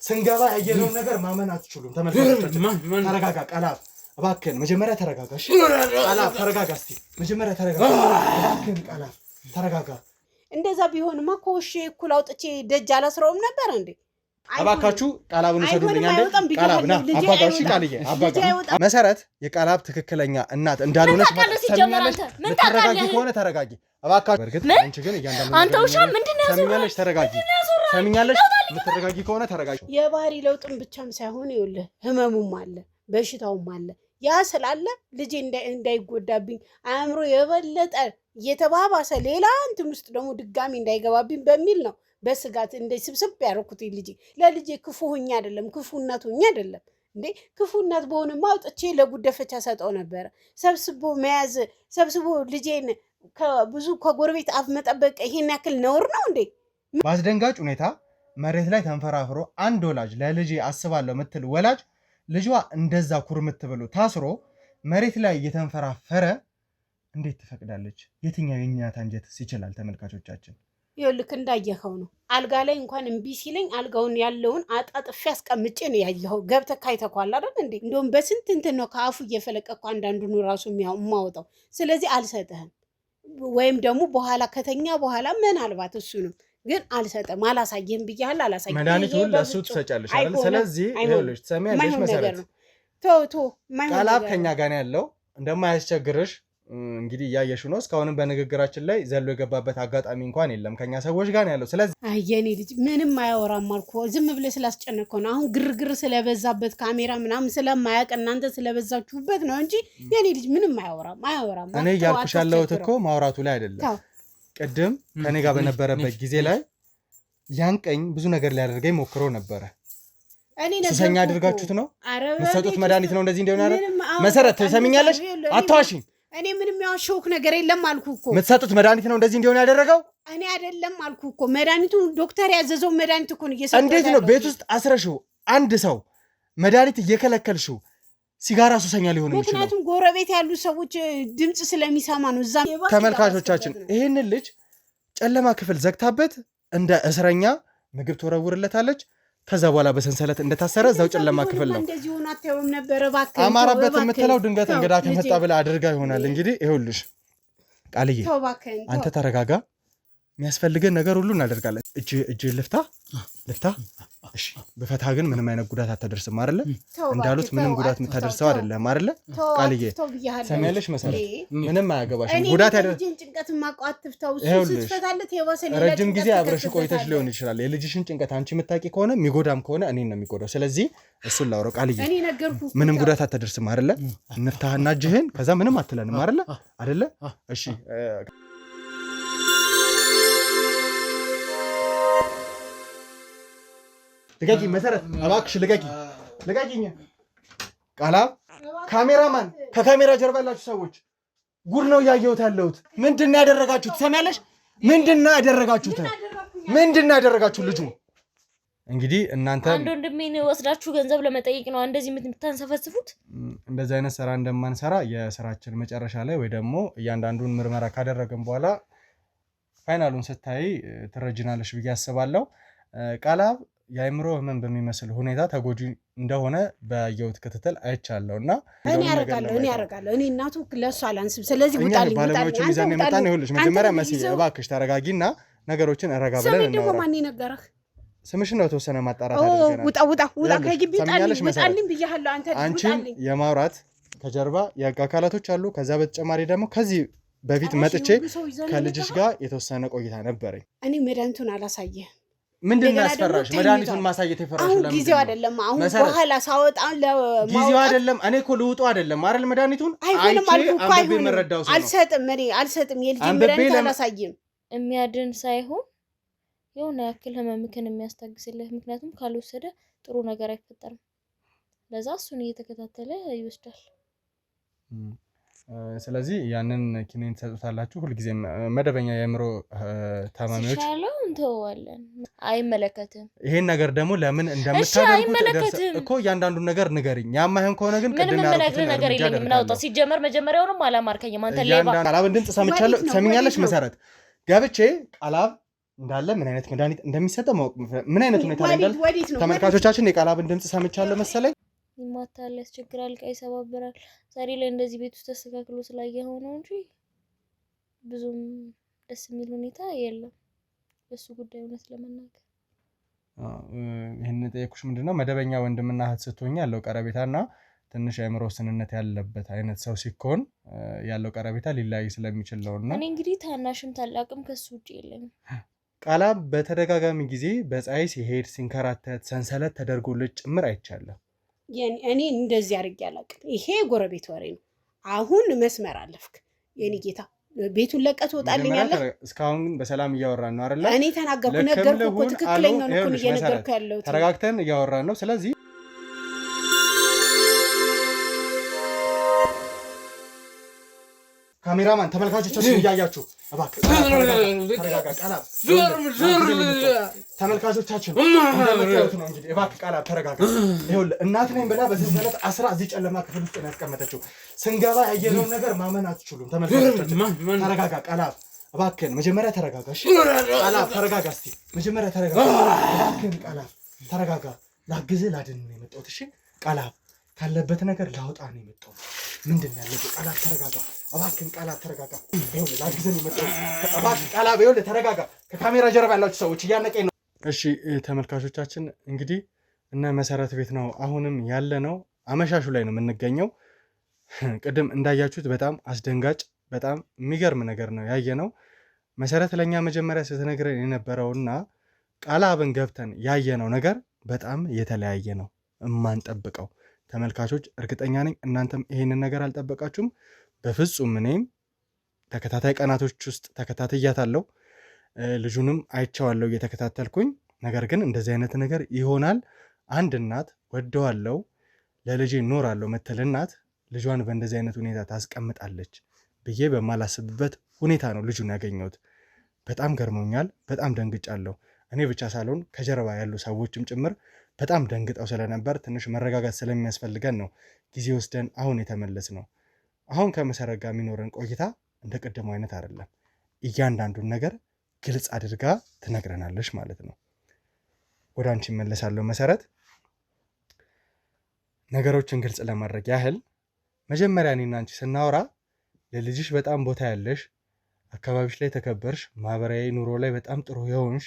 ስንገባ ያየነው ነገር ማመን አትችሉም። ተመልካቾቻችን ተረጋጋ። ቃላብ እባክህን መጀመሪያ ተረጋጋ። እሺ ቃላብ ተረጋጋ። እስቲ መጀመሪያ ተረጋጋ። እባክህን ቃላብ ተረጋጋ። እንደዛ ቢሆንማ ኮሽ እኩል አውጥቼ ደጅ አላስረውም ነበር እንዴ? አባካችሁ ቃላብን ሰዱልኝ አንዴ። ቃላብና አባጋሽ ቃልዬ አባጋ መሰረት የቃላብ ትክክለኛ እናት እንዳልሆነች ተረጋጊ። ከሆነ ተረጋጊ አባካችሁ። በርግጥ አንቺ ግን እያንዳንዱ አንተ ውሻ ምንድነው ሰሚኛለሽ? ተረጋጊ። ሰሚኛለሽ? የምትረጋጊ ከሆነ ተረጋጊ። የባህሪ ለውጥም ብቻም ሳይሆን ይኸውልህ ህመሙም አለ በሽታውም አለ። ያ ስላለ ልጄ እንዳይጎዳብኝ አእምሮ የበለጠ እየተባባሰ ሌላ እንትን ውስጥ ደግሞ ድጋሚ እንዳይገባብኝ በሚል ነው በስጋት እንደ ስብስብ ያደረኩት። ለልጄ ክፉ ሆኜ አይደለም፣ ክፉ እናት ሆኜ አይደለም እንዴ። ክፉ እናት በሆነማ አውጥቼ ለጉደፈቻ ሰጠው ነበረ። ሰብስቦ መያዝ፣ ሰብስቦ ልጄን ከብዙ ከጎረቤት አፍ መጠበቅ ይሄን ያክል ነውር ነው እንዴ? በአስደንጋጭ ሁኔታ መሬት ላይ ተንፈራፍሮ አንድ ወላጅ ለልጄ አስባለሁ ምትል ወላጅ ልጇ እንደዛ ኩርምት ብሎ ታስሮ መሬት ላይ እየተንፈራፈረ እንዴት ትፈቅዳለች? የትኛው የእኛት አንጀትስ ይችላል? ተመልካቾቻችን ይኸውልህ እንዳየኸው ነው። አልጋ ላይ እንኳን እምቢ ሲለኝ አልጋውን ያለውን አጣጥፌ አስቀምጬ ነው ያየኸው። ገብተህ ካይተኳል አይደል እንዴ? እንደውም በስንት እንትን ነው ከአፉ እየፈለቀኩ አንዳንዱን ራሱ የማወጣው። ስለዚህ አልሰጥህም፣ ወይም ደግሞ በኋላ ከተኛ በኋላ ምናልባት እሱንም ግን አልሰጠም። አላሳየህም ብያለሁ። አላሳየህም። መድኃኒቱን ለእሱ ትሰጫለሽ አይደል? ስለዚህ ይኸውልሽ ትሰሚያለሽ መሰረት ቶ ቃላብ ከኛ ጋር ያለው እንደማያስቸግርሽ እንግዲህ እያየሽው ነው። እስካሁንም በንግግራችን ላይ ዘሎ የገባበት አጋጣሚ እንኳን የለም። ከኛ ሰዎች ጋር ያለው። ስለዚህ አየኔ ልጅ ምንም አያወራም አልኩህ። ዝም ብለህ ስላስጨነቀው ነው። አሁን ግርግር ስለበዛበት ካሜራ ምናምን ስለማያውቅ እናንተ ስለበዛችሁበት ነው እንጂ የኔ ልጅ ምንም አያወራም። እኔ እያልኩሽ ያለሁት እኮ ማውራቱ ላይ አይደለም። ቅድም ከኔ ጋር በነበረበት ጊዜ ላይ ያንቀኝ ብዙ ነገር ሊያደርገኝ ሞክሮ ነበረ። ሱሰኛ አድርጋችሁት ነው የምትሰጡት መድኃኒት ነው እንደዚህ እንደሆነ አይደል? መሰረት ትሰሚኛለሽ? አትዋሽኝ። እኔ ምንም ያዋሸሁት ነገር የለም አልኩህ እኮ። የምትሰጡት መድኃኒት ነው እንደዚህ እንደሆነ ያደረገው እኔ አይደለም አልኩህ እኮ። መድኃኒቱ ዶክተር ያዘዘው መድኃኒት እኮ ነው እየሰጠው። እንዴት ነው ቤት ውስጥ አስረሽው አንድ ሰው መድኃኒት እየከለከልሽው ሲጋራ ሱሰኛ ሊሆን የሚችለው? ምክንያቱም ጎረቤት ያሉ ሰዎች ድምጽ ስለሚሰማ ነው። እዛ ተመልካቾቻችን ይህንን ልጅ ጨለማ ክፍል ዘግታበት እንደ እስረኛ ምግብ ትወረውርለታለች። ከዛ በኋላ በሰንሰለት እንደታሰረ እዛው ጨለማ ክፍል ነው። እንደዚህ ሆነ አታየውም ነበር? እባክህ አማራበት የምትለው ድንገት እንግዳ ከመጣ ብላ አድርጋ ይሆናል። እንግዲህ ይኸውልሽ ቃልዬ አንተ ተረጋጋ። የሚያስፈልገን ነገር ሁሉ እናደርጋለን። እጅ ልፍታ። እሺ በፈታ ግን ምንም አይነት ጉዳት አታደርስም አይደለ? እንዳሉት ምንም ጉዳት የምታደርሰው አይደለም አይደለ? ቃልዬ ሰሚያለሽ መሰረት ምንም አያገባሽም። ጉዳት ረጅም ጊዜ አብረሽ ቆይተሽ ሊሆን ይችላል። የልጅሽን ጭንቀት አንቺ የምታውቂ ከሆነ የሚጎዳም ከሆነ እኔን ነው የሚጎዳው። ስለዚህ እሱን ላውረው። ቃልዬ ምንም ጉዳት አታደርስም አይደለ? እንፍታህና እጅህን ከዛ ምንም አትለንም አይደለ? እሺ ልቀቂ መሰረት እባክሽ ልቀቂኝ። ቃላብ ካሜራማን፣ ከካሜራ ጀርባ ያላችሁ ሰዎች ጉድ ነው እያየሁት ያለሁት። ምንድን ነው ያደረጋችሁት? ትሰሚያለሽ? ምንድን ነው ያደረጋችሁት? ልጁ እንግዲህ እናንተ አንድ ወንድሜን ወስዳችሁ ገንዘብ ለመጠየቅ ነው እንደዚህ የምታንሰፈስፉት። እንደዚህ አይነት ስራ እንደማንሰራ የስራችን መጨረሻ ላይ ወይ ደግሞ እያንዳንዱን ምርመራ ካደረግን በኋላ ፋይናሉን ስታይ ትረጅናለሽ ብዬ አስባለሁ። ቃላብ የአእምሮ ህመም በሚመስል ሁኔታ ተጎጂ እንደሆነ በየውት ክትትል አይቻለሁና እኔ ያረጋለሁ እኔ እናቱ ለሱ አላንስም። ስለዚህ ውጣልኝ ባለሙያዎቹ ሚዛን የመጣን ይሁንልሽ። መጀመሪያ መሲ እባክሽ ተረጋጊና ነገሮችን ረጋ ብለን እናወራ። ደግሞ ማን ነገርህ? ስምሽን ነው ተወሰነ ማጣራት አድርገናል። ውጣ ከግቢ ውጣልኝ ብያለሁ። አንቺን የማውራት ከጀርባ የህግ አካላቶች አሉ። ከዛ በተጨማሪ ደግሞ ከዚህ በፊት መጥቼ ከልጅሽ ጋር የተወሰነ ቆይታ ነበረኝ። እኔ መድኃኒቱን አላሳየህ ምንድን ነው ያስፈራሽ? መድኃኒቱን ማሳየት የፈራሽ ለምን? ጊዜው አይደለም። አሁን በኋላ ሳወጣ ጊዜው አይደለም። እኔ እኮ ልውጡ አይደለም አይደል? መድኃኒቱን አይሆንም አልኩ እኮ አይሆንም። አልሰጥም። የልጅ መድኃኒት አላሳይም። የሚያድን ሳይሆን የሆነ ያክል ህመምክን የሚያስታግስልህ። ምክንያቱም ካልወሰደ ጥሩ ነገር አይፈጠርም። ለዛ እሱን እየተከታተለ ይወስዳል። ስለዚህ ያንን ኪኒን ተሰጥታላችሁ። ሁልጊዜ መደበኛ የአእምሮ ታማሚዎች ይሻለው እንተዋለን። አይመለከትም። ይሄን ነገር ደግሞ ለምን እንደምታደርጉት እኮ እያንዳንዱን ነገር ንገሪኝ። ያማህን ከሆነ ግን ቅድም ያደረኩት ነገር የለኝም። ምን አውጣ ሲጀመር መጀመሪያውንም አላማርከኝም። አንተ ሌባ ቃላብን ድምጽ ሰምቻለሁ። ሰሚኛለሽ መሰረት ገብቼ ቃላብ እንዳለ ምን አይነት መድኃኒት እንደሚሰጠው ማወቅ ምን አይነት ሁኔታ ላይ እንዳለ ተመልካቾቻችን የቃላብን ድምጽ ሰምቻለሁ መሰለኝ። ይማታል፣ ያስቸግራል፣ ዕቃ ይሰባብራል። ዛሬ ላይ እንደዚህ ቤት ውስጥ ተስተካክሎ ስላየኸው ነው እንጂ ብዙም ደስ የሚል ሁኔታ የለም በሱ ጉዳይ እውነት ለመናገር። ይሄን ጠየኩሽ ምንድነው መደበኛ ወንድምና እህት ስትሆኝ ያለው ቀረቤታና ትንሽ አእምሮ ስንነት ያለበት አይነት ሰው ሲኮን ያለው ቀረቤታ ሊለያይ ስለሚችል ነውና እኔ እንግዲህ ታናሽም ታላቅም ከሱ ውጪ የለኝም። ቃላብ በተደጋጋሚ ጊዜ በፀሐይ ሲሄድ ሲንከራተት ሰንሰለት ተደርጎለት ጭምር አይቻለሁ። እኔ እንደዚህ አድርጌ አላውቅም። ይሄ ጎረቤት ወሬ ነው። አሁን መስመር አለፍክ የኔ ጌታ። ቤቱን ለቀህ ትወጣልኛለህ። እስካሁን በሰላም እያወራን ነው አይደል? እኔ ተናገርኩ ነገርኩ እኮ ትክክለኛውን እኮ እየነገርኩ ያለሁት። ተረጋግተን እያወራን ነው። ስለዚህ ካሜራማን ተመልካቾቻችን እያያችሁ እባክህ ተረጋጋ። ቃላብ ተመልካቾቻችን እንደምታዩት ነው እንግዲህ እባክህ ቃላብ ተረጋጋ። ይኸውልህ እናት ነኝ ብላ በሰንሰለት አስራ እዚህ ጨለማ ክፍል ውስጥ ነው ያስቀመጠችው። ስንገባ ያየነውን ነገር ማመን አትችሉም። ተመልካቾቻችን ተረጋጋ። ቃላብ እባክህን መጀመሪያ ተረጋጋ። እሺ ቃላብ ተረጋጋ። እስቲ መጀመሪያ ተረጋጋ እባክህን ቃላብ ተረጋጋ። ላግዝህ ላድን ነው የመጣሁት። እሺ ቃላብ ካለበት ነገር ላውጣ ነው የመጣሁት። ምንድን ነው ያለበት? ቃላብ ተረጋጋ እባክህን ቃላብ ተረጋጋ። ይኸውልህ ላግዝህ ነው የመጣሁት። እባክህ ቃላብ ይኸውልህ ተረጋጋ። ከካሜራ ጀርባ ያላችሁ ሰዎች እያነቀኝ ነው። እሺ ተመልካቾቻችን እንግዲህ እነ መሰረት ቤት ነው አሁንም ያለ ነው። አመሻሹ ላይ ነው የምንገኘው። ቅድም እንዳያችሁት በጣም አስደንጋጭ በጣም የሚገርም ነገር ነው ያየነው። መሰረት ለኛ መጀመሪያ ስትነግረን የነበረውና ቃላብን ገብተን ያየነው ነገር በጣም የተለያየ ነው። እማንጠብቀው ተመልካቾች እርግጠኛ ነኝ እናንተም ይሄንን ነገር አልጠበቃችሁም። በፍጹም እኔም ተከታታይ ቀናቶች ውስጥ ተከታትያታለሁ። ልጁንም አይቼዋለሁ እየተከታተልኩኝ። ነገር ግን እንደዚህ አይነት ነገር ይሆናል አንድ እናት ወደዋለሁ ለልጄ እኖራለሁ ምትል እናት ልጇን በእንደዚህ አይነት ሁኔታ ታስቀምጣለች ብዬ በማላስብበት ሁኔታ ነው ልጁን ያገኘሁት። በጣም ገርሞኛል። በጣም ደንግጫለሁ። እኔ ብቻ ሳልሆን ከጀርባ ያሉ ሰዎችም ጭምር በጣም ደንግጠው ስለነበር ትንሽ መረጋጋት ስለሚያስፈልገን ነው ጊዜ ወስደን አሁን የተመለስ ነው። አሁን ከመሰረት ጋር የሚኖረን ቆይታ እንደ ቀደመው አይነት አይደለም። እያንዳንዱን ነገር ግልጽ አድርጋ ትነግረናለች ማለት ነው። ወደ አንቺ እመለሳለሁ መሰረት። ነገሮችን ግልጽ ለማድረግ ያህል መጀመሪያ እኔና አንቺ ስናወራ ለልጅሽ በጣም ቦታ ያለሽ፣ አካባቢሽ ላይ ተከበርሽ፣ ማህበራዊ ኑሮ ላይ በጣም ጥሩ የሆንሽ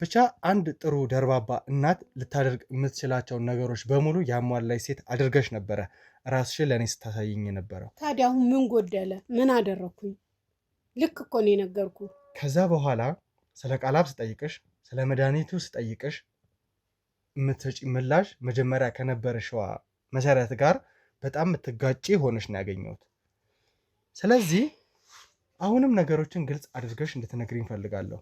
ብቻ አንድ ጥሩ ደርባባ እናት ልታደርግ የምትችላቸውን ነገሮች በሙሉ ያሟላሽ ሴት አድርገሽ ነበረ ራስሽን ለእኔ ስታሳይኝ የነበረው። ታዲያ አሁን ምን ጎደለ? ምን አደረኩኝ? ልክ እኮ ነው የነገርኩ። ከዛ በኋላ ስለ ቃላብ ስጠይቅሽ፣ ስለ መድኃኒቱ ስጠይቅሽ የምትሰጪ ምላሽ መጀመሪያ ከነበረሽዋ መሰረት ጋር በጣም የምትጋጪ ሆነሽ ነው ያገኘሁት። ስለዚህ አሁንም ነገሮችን ግልጽ አድርገሽ እንድትነግሪኝ እፈልጋለሁ።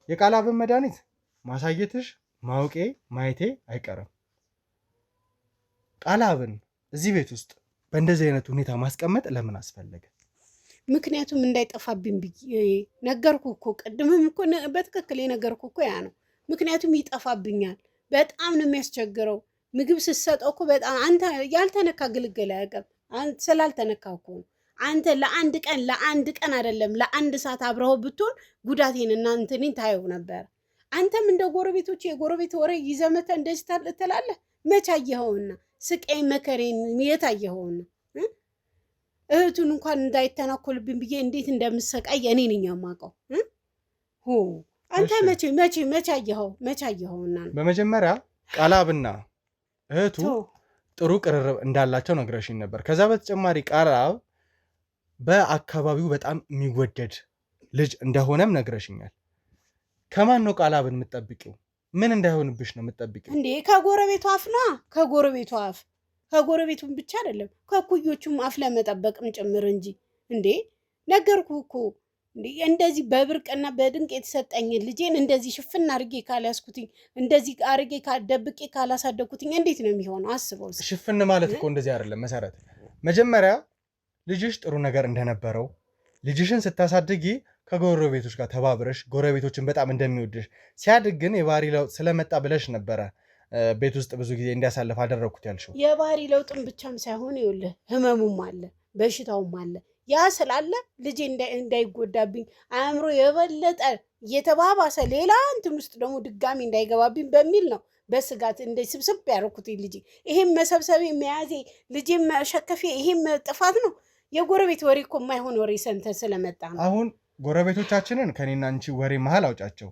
የቃላብን መድኃኒት ማሳየትሽ ማውቄ ማየቴ አይቀርም። ቃላብን እዚህ ቤት ውስጥ በእንደዚህ አይነት ሁኔታ ማስቀመጥ ለምን አስፈለገ? ምክንያቱም እንዳይጠፋብኝ ብዬ ነገርኩ እኮ። ቅድምም እኮ በትክክል የነገርኩ እኮ ያ ነው። ምክንያቱም ይጠፋብኛል። በጣም ነው የሚያስቸግረው። ምግብ ስትሰጠው እኮ በጣም አንተ ያልተነካ ግልገል አያውቅም። ስላልተነካ እኮ ነው። አንተ ለአንድ ቀን አይደለም ለአንድ ሰዓት አብረው ብትሆን ጉዳቴን እና እንትኔን ታየው ነበር። አንተም እንደ ጎረቤቶች የጎረቤት ወሬ ይዘህ መተህ እንደዚህ ትላለህ። መች አየኸውና ስቃይ መከሬን የት አየኸውና? እህቱን እንኳን እንዳይተናኮልብኝ ብዬ እንዴት እንደምሰቃይ እኔ ነኝ የማውቀው። አንተ መቼ አየኸውና? በመጀመሪያ ቃላብና እህቱ ጥሩ ቅርርብ እንዳላቸው ነግረሽኝ ነበር። ከዛ በተጨማሪ ቃላብ በአካባቢው በጣም የሚወደድ ልጅ እንደሆነም ነግረሽኛል። ከማን ነው ቃላብን የምትጠብቂው? ምን እንዳይሆንብሽ ነው የምትጠብቂው? እንዴ ከጎረቤቱ አፍ ነው። ከጎረቤቱ አፍ ከጎረቤቱም ብቻ አይደለም ከኩዮቹም አፍ ለመጠበቅም ጭምር እንጂ። እንዴ ነገርኩ እኮ። እንዴ እንደዚህ በብርቅና በድንቅ የተሰጠኝን ልጄን እንደዚህ ሽፍን አድርጌ ካልያዝኩትኝ፣ እንደዚህ አድርጌ ደብቄ ካላሳደግኩትኝ እንዴት ነው የሚሆነው? አስበው። ሽፍን ማለት እኮ እንደዚህ አይደለም መሰረት። መጀመሪያ ልጅሽ ጥሩ ነገር እንደነበረው ልጅሽን ስታሳድጊ ከጎረቤቶች ጋር ተባብረሽ ጎረቤቶችን በጣም እንደሚወድሽ ሲያድግ ግን የባህሪ ለውጥ ስለመጣ ብለሽ ነበረ ቤት ውስጥ ብዙ ጊዜ እንዲያሳልፍ አደረግኩት ያልሽው። የባህሪ ለውጥም ብቻም ሳይሆን ይኸውልህ ህመሙም አለ በሽታውም አለ። ያ ስላለ ልጄ እንዳይጎዳብኝ አእምሮ የበለጠ እየተባባሰ ሌላ እንትን ውስጥ ደግሞ ድጋሚ እንዳይገባብኝ በሚል ነው በስጋት እንደ ስብስብ ያደረኩት ልጄ። ይሄም መሰብሰቤ መያዜ ልጄም መሸከፌ ይሄም ጥፋት ነው። የጎረቤት ወሬ እኮ የማይሆን ወሬ ሰምተን ስለመጣ ነው። አሁን ጎረቤቶቻችንን ከኔና አንቺ ወሬ መሀል አውጫቸው።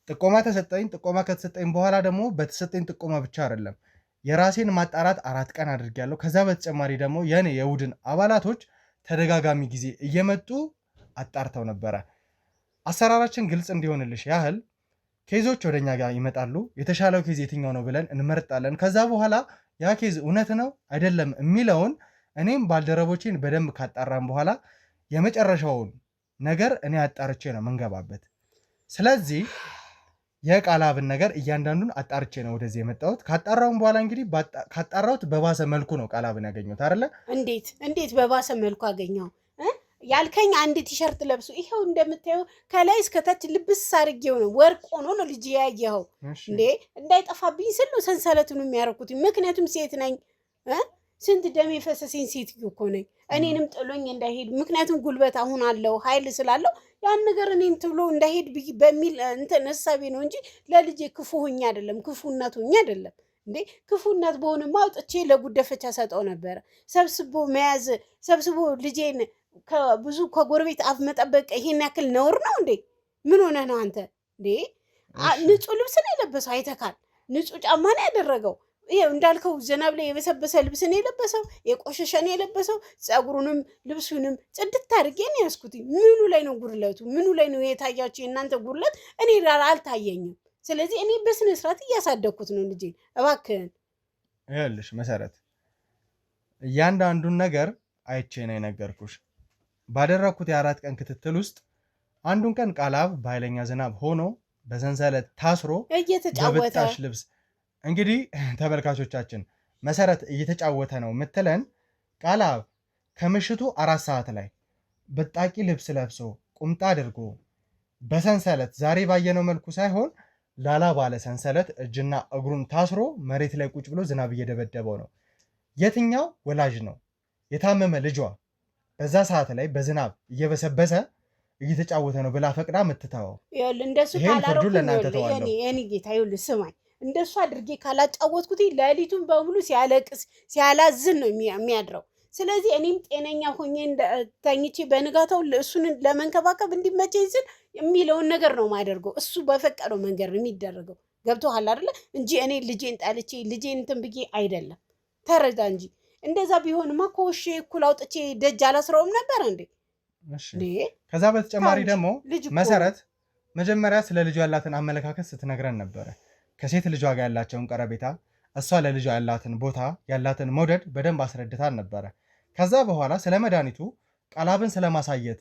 ጥቆማ ተሰጠኝ። ጥቆማ ከተሰጠኝ በኋላ ደግሞ በተሰጠኝ ጥቆማ ብቻ አይደለም የራሴን ማጣራት 4 ቀን አድርጌያለሁ። ከዛ በተጨማሪ ደግሞ የኔ የቡድን አባላቶች ተደጋጋሚ ጊዜ እየመጡ አጣርተው ነበረ። አሰራራችን ግልጽ እንዲሆንልሽ ያህል ኬዞች ወደኛ ጋር ይመጣሉ። የተሻለው ኬዝ የትኛው ነው ብለን እንመርጣለን። ከዛ በኋላ ያ ኬዝ እውነት ነው አይደለም የሚለውን እኔም ባልደረቦቼን በደንብ ካጣራን በኋላ የመጨረሻውን ነገር እኔ አጣርቼ ነው መንገባበት። ስለዚህ የቃላብን ነገር እያንዳንዱን አጣርቼ ነው ወደዚህ የመጣሁት። ካጣራውን በኋላ እንግዲህ ካጣራሁት በባሰ መልኩ ነው ቃላብን ያገኘሁት አይደለ? እንዴት በባሰ መልኩ አገኘው ያልከኝ? አንድ ቲሸርት ለብሶ ይሄው እንደምታየው ከላይ እስከታች ልብስ አድርጌው ነው ወርቅ ሆኖ ነው ልጅ ያየኸው እንዴ? እንዳይጠፋብኝ ስል ነው ሰንሰለቱን የሚያረኩት። ምክንያቱም ሴት ነኝ። ስንት ደም የፈሰሰኝ ሴትዮ እኮ ነኝ። እኔንም ጥሎኝ እንዳይሄድ ምክንያቱም ጉልበት አሁን አለው ኃይል ስላለው ያን ነገር እኔን ትብሎ እንዳይሄድ በሚል እንትን ሀሳቤ ነው እንጂ ለልጄ ክፉ ሆኜ አይደለም፣ ክፉ እናት ሆኜ አይደለም። እንዴ ክፉ እናት በሆንማ አውጥቼ ለጉደፈቻ ሰጠው ነበረ። ሰብስቦ መያዝ ሰብስቦ ልጄን ከብዙ ከጎረቤት አፍ መጠበቅ ይሄን ያክል ነውር ነው እንዴ? ምን ሆነ ነው አንተ እንዴ? ንጹህ ልብስ ነው የለበሰው፣ አይተካል። ንጹህ ጫማ ነው ያደረገው። ይሄው እንዳልከው ዝናብ ላይ የበሰበሰ ልብስ ነው የለበሰው፣ የቆሸሸ ነው የለበሰው። ጸጉሩንም ልብሱንም ጽድት አድርጌ ነው ያስኩት። ምኑ ላይ ነው ጉድለቱ? ምኑ ላይ ነው የታያችሁ የእናንተ ጉድለት? እኔ አልታየኝም። ስለዚህ እኔ በስነ ስርዓት እያሳደግኩት ነው ልጄ። እባክህን ይኸውልሽ መሰረት፣ እያንዳንዱን ነገር አይቼ ነው የነገርኩሽ። ባደረኩት የ4 ቀን ክትትል ውስጥ አንዱን ቀን ቃላብ በኃይለኛ ዝናብ ሆኖ በሰንሰለት ታስሮ በብጣሽ ልብስ እንግዲህ ተመልካቾቻችን መሰረት እየተጫወተ ነው ምትለን ቃላብ ከምሽቱ 4 ሰዓት ላይ በጣቂ ልብስ ለብሶ ቁምጣ አድርጎ በሰንሰለት ዛሬ ባየነው መልኩ ሳይሆን ላላ ባለ ሰንሰለት እጅና እግሩን ታስሮ መሬት ላይ ቁጭ ብሎ ዝናብ እየደበደበው ነው። የትኛው ወላጅ ነው የታመመ ልጇ በዛ ሰዓት ላይ በዝናብ እየበሰበሰ እየተጫወተ ነው ብላ ፈቅዳ ምትተወው? እንደሱ ካላረኩ ነው የኔ ጌታ። ይኸውልህ ስማኝ፣ እንደሱ አድርጌ ካላጫወትኩት ሌሊቱን በሙሉ ሲያለቅስ ሲያላዝን ነው የሚያድረው። ስለዚህ እኔም ጤነኛ ሆኜ ተኝቼ በንጋታው እሱን ለመንከባከብ እንዲመቸኝ ስል የሚለውን ነገር ነው የማደርገው። እሱ በፈቀደው መንገድ ነው የሚደረገው። ገብቶሃል አይደለ? እንጂ እኔ ልጄን ጣልቼ ልጄን እንትን ብዬ አይደለም። ተረዳ እንጂ እንደዛ ቢሆንማ ኮሽ እኩል አውጥቼ ደጅ አላስረውም ነበር እንዴ? ከዛ በተጨማሪ ደግሞ መሰረት መጀመሪያ ስለ ልጇ ያላትን አመለካከት ስትነግረን ነበረ። ከሴት ልጇ ጋር ያላቸውን ቀረቤታ፣ እሷ ለልጇ ያላትን ቦታ ያላትን መውደድ በደንብ አስረድታን ነበረ። ከዛ በኋላ ስለ መድኃኒቱ ቃላብን ስለማሳየት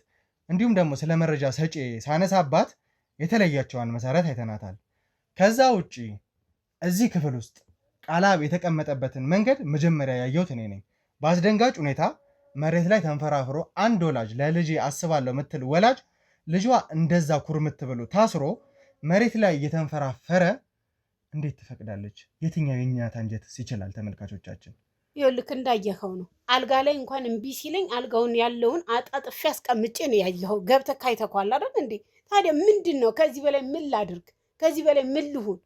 እንዲሁም ደግሞ ስለ መረጃ ሰጪ ሳነሳባት የተለያቸዋን መሰረት አይተናታል። ከዛ ውጪ እዚህ ክፍል ውስጥ ቃላብ የተቀመጠበትን መንገድ መጀመሪያ ያየሁት እኔ ነኝ። በአስደንጋጭ ሁኔታ መሬት ላይ ተንፈራፍሮ አንድ ወላጅ ለልጄ አስባለሁ ምትል ወላጅ ልጇ እንደዛ ኩርምት ብሎ ታስሮ መሬት ላይ እየተንፈራፈረ እንዴት ትፈቅዳለች? የትኛው የኛት አንጀትስ ይችላል? ተመልካቾቻችን ይኸውልህ እንዳየኸው ነው። አልጋ ላይ እንኳን እምቢ ሲለኝ አልጋውን ያለውን አጣጥፌ አስቀምጬ ነው ያየኸው። ገብተህ ካይተኳል አይደል እንዴ? ታዲያ ምንድን ነው? ከዚህ በላይ ምን ላድርግ? ከዚህ በላይ ምን ልሁን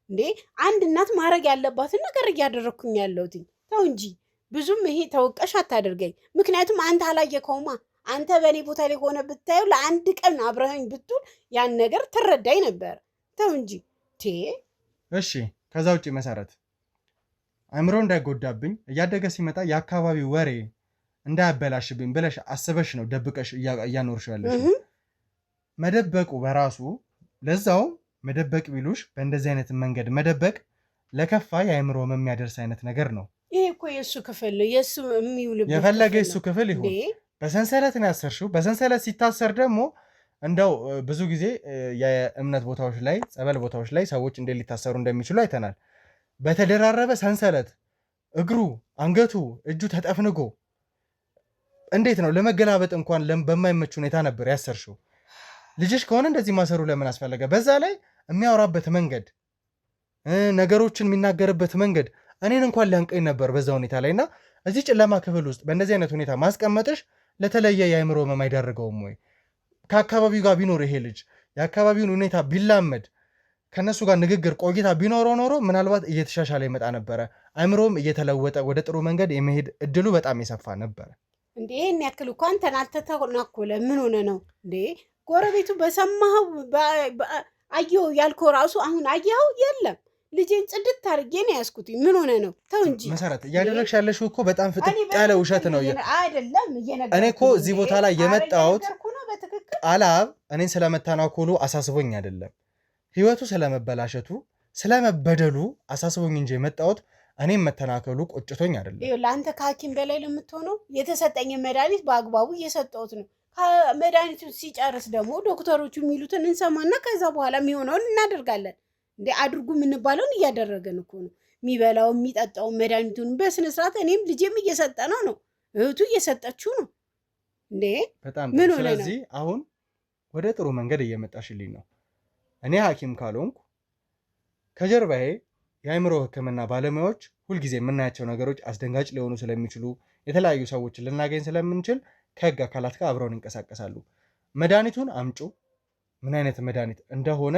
እንዴ? አንድ እናት ማድረግ ያለባትን ነገር እያደረግኩኝ ያለሁት። ተው እንጂ ብዙም ይሄ ተወቀሽ አታደርገኝ። ምክንያቱም አንተ አላየከውማ። አንተ በእኔ ቦታ ላይ ሆነ ብታየው ለአንድ ቀን አብረኸኝ ብትውል ያን ነገር ትረዳኝ ነበር። ተው እንጂ እሺ። ከዛ ውጭ መሰረት አእምሮ እንዳይጎዳብኝ እያደገ ሲመጣ የአካባቢው ወሬ እንዳያበላሽብኝ ብለሽ አስበሽ ነው ደብቀሽ እያኖርሽ ያለሽ። መደበቁ በራሱ ለዛው መደበቅ ቢሉሽ በእንደዚህ አይነት መንገድ መደበቅ ለከፋ የአእምሮ የሚያደርስ አይነት ነገር ነው። ይሄ እኮ የእሱ ክፍል ነው። የእሱ የሚውልበት የፈለገ የእሱ ክፍል ይሁን። በሰንሰለት ነው ያሰርሽው። በሰንሰለት ሲታሰር ደግሞ እንደው ብዙ ጊዜ የእምነት ቦታዎች ላይ ጸበል ቦታዎች ላይ ሰዎች እንዴት ሊታሰሩ እንደሚችሉ አይተናል። በተደራረበ ሰንሰለት እግሩ፣ አንገቱ፣ እጁ ተጠፍንጎ እንዴት ነው ለመገላበጥ እንኳን በማይመች ሁኔታ ነበር ያሰርሽው። ልጅሽ ከሆነ እንደዚህ ማሰሩ ለምን አስፈለገ? በዛ ላይ የሚያወራበት መንገድ፣ ነገሮችን የሚናገርበት መንገድ እኔን እንኳን ሊያንቀኝ ነበር በዛ ሁኔታ ላይ እና እዚህ ጨለማ ክፍል ውስጥ በእንደዚህ አይነት ሁኔታ ማስቀመጥሽ ለተለየ የአእምሮ ህመም አይዳርገውም ወይ? ከአካባቢው ጋር ቢኖር ይሄ ልጅ የአካባቢውን ሁኔታ ቢላመድ ከነሱ ጋር ንግግር ቆይታ ቢኖረው ኖሮ ምናልባት እየተሻሻለ ይመጣ ነበረ። አእምሮም እየተለወጠ ወደ ጥሩ መንገድ የመሄድ እድሉ በጣም የሰፋ ነበረ። እንዴ ይሄን ያክል እኮ አንተን አልተተናኮለ ምን ሆነ ነው እንዴ? ጎረቤቱ በሰማኸው አየሁ ያልከው ራሱ አሁን አየኸው የለም ልጄን ጽድት አድርጌ ነው ያዝኩት። ምን ሆነ ነው? ተው እንጂ መሰረት እያደረግሽ ያለሽው እኮ በጣም ፍጥጥ ያለ ውሸት ነው። አይደለም እኔ እኮ እዚህ ቦታ ላይ የመጣሁት ቃላብ እኔን ስለመታናኮሉ አሳስቦኝ አይደለም፣ ህይወቱ ስለመበላሸቱ ስለመበደሉ አሳስቦኝ እንጂ የመጣሁት እኔም መተናከሉ ቆጭቶኝ አይደለም። ለአንተ ከሐኪም በላይ ለምትሆነው የተሰጠኝ መድኃኒት በአግባቡ እየሰጠሁት ነው። መድኃኒቱ ሲጨርስ ደግሞ ዶክተሮቹ የሚሉትን እንሰማና ከዛ በኋላ የሚሆነውን እናደርጋለን። እንዴ አድርጉ የምንባለውን እያደረገን እኮ ነው። የሚበላው የሚጠጣው መድኃኒቱን በስነ ስርዓት እኔም ልጄም እየሰጠነው ነው። እህቱ እየሰጠችው ነው። እንዴ በጣም ስለዚህ አሁን ወደ ጥሩ መንገድ እየመጣሽልኝ ነው። እኔ ሐኪም ካልሆንኩ ከጀርባዬ የአእምሮ ሕክምና ባለሙያዎች ሁልጊዜ የምናያቸው ነገሮች አስደንጋጭ ሊሆኑ ስለሚችሉ የተለያዩ ሰዎችን ልናገኝ ስለምንችል ከህግ አካላት ጋር አብረውን ይንቀሳቀሳሉ። መድኃኒቱን አምጩ፣ ምን አይነት መድኃኒት እንደሆነ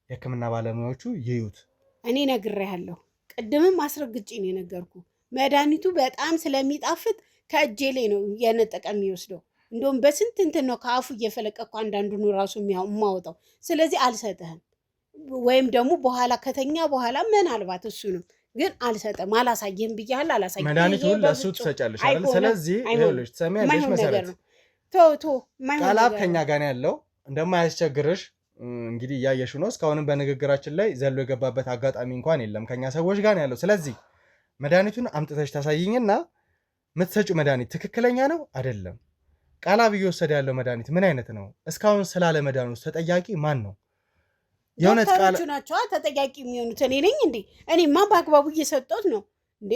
የህክምና ባለሙያዎቹ ይዩት። እኔ ነግሬሃለሁ፣ ቅድምም አስረግጬ ነው የነገርኩ። መድኃኒቱ በጣም ስለሚጣፍጥ ከእጄ ላይ ነው የነጠቀ የሚወስደው። እንደውም በስንት እንትን ነው ከአፉ እየፈለቀኩ አንዳንዱን ራሱ የማወጣው። ስለዚህ አልሰጥህም፣ ወይም ደግሞ በኋላ ከተኛ በኋላ ምናልባት እሱንም ግን አልሰጥም፣ አላሳየህም ብያለሁ። አላሳየህም። መድኃኒቱን ለእሱ ትሰጫለሽ አይደል? ስለዚህ ይኸውልሽ ትሰሚያለሽ መሰረት ቃላብ ከኛ ጋር ያለው እንደማያስቸግርሽ እንግዲህ እያየሽው ነው። እስካሁንም በንግግራችን ላይ ዘሎ የገባበት አጋጣሚ እንኳን የለም። ከኛ ሰዎች ጋር ያለው። ስለዚህ መድኃኒቱን አምጥተሽ ታሳይኝና የምትሰጪው መድኃኒት ትክክለኛ ነው አይደለም? ቃላብ እየወሰደ ያለው መድኃኒት ምን አይነት ነው? እስካሁን ስላለ መድኃኒቱ ተጠያቂ ማን ነው? የእውነት ዶክተሮቹ ናቸው ተጠያቂ የሚሆኑት። እኔ ነኝ እንዴ? እኔማ በአግባቡ እየሰጠሁት ነው እንዴ?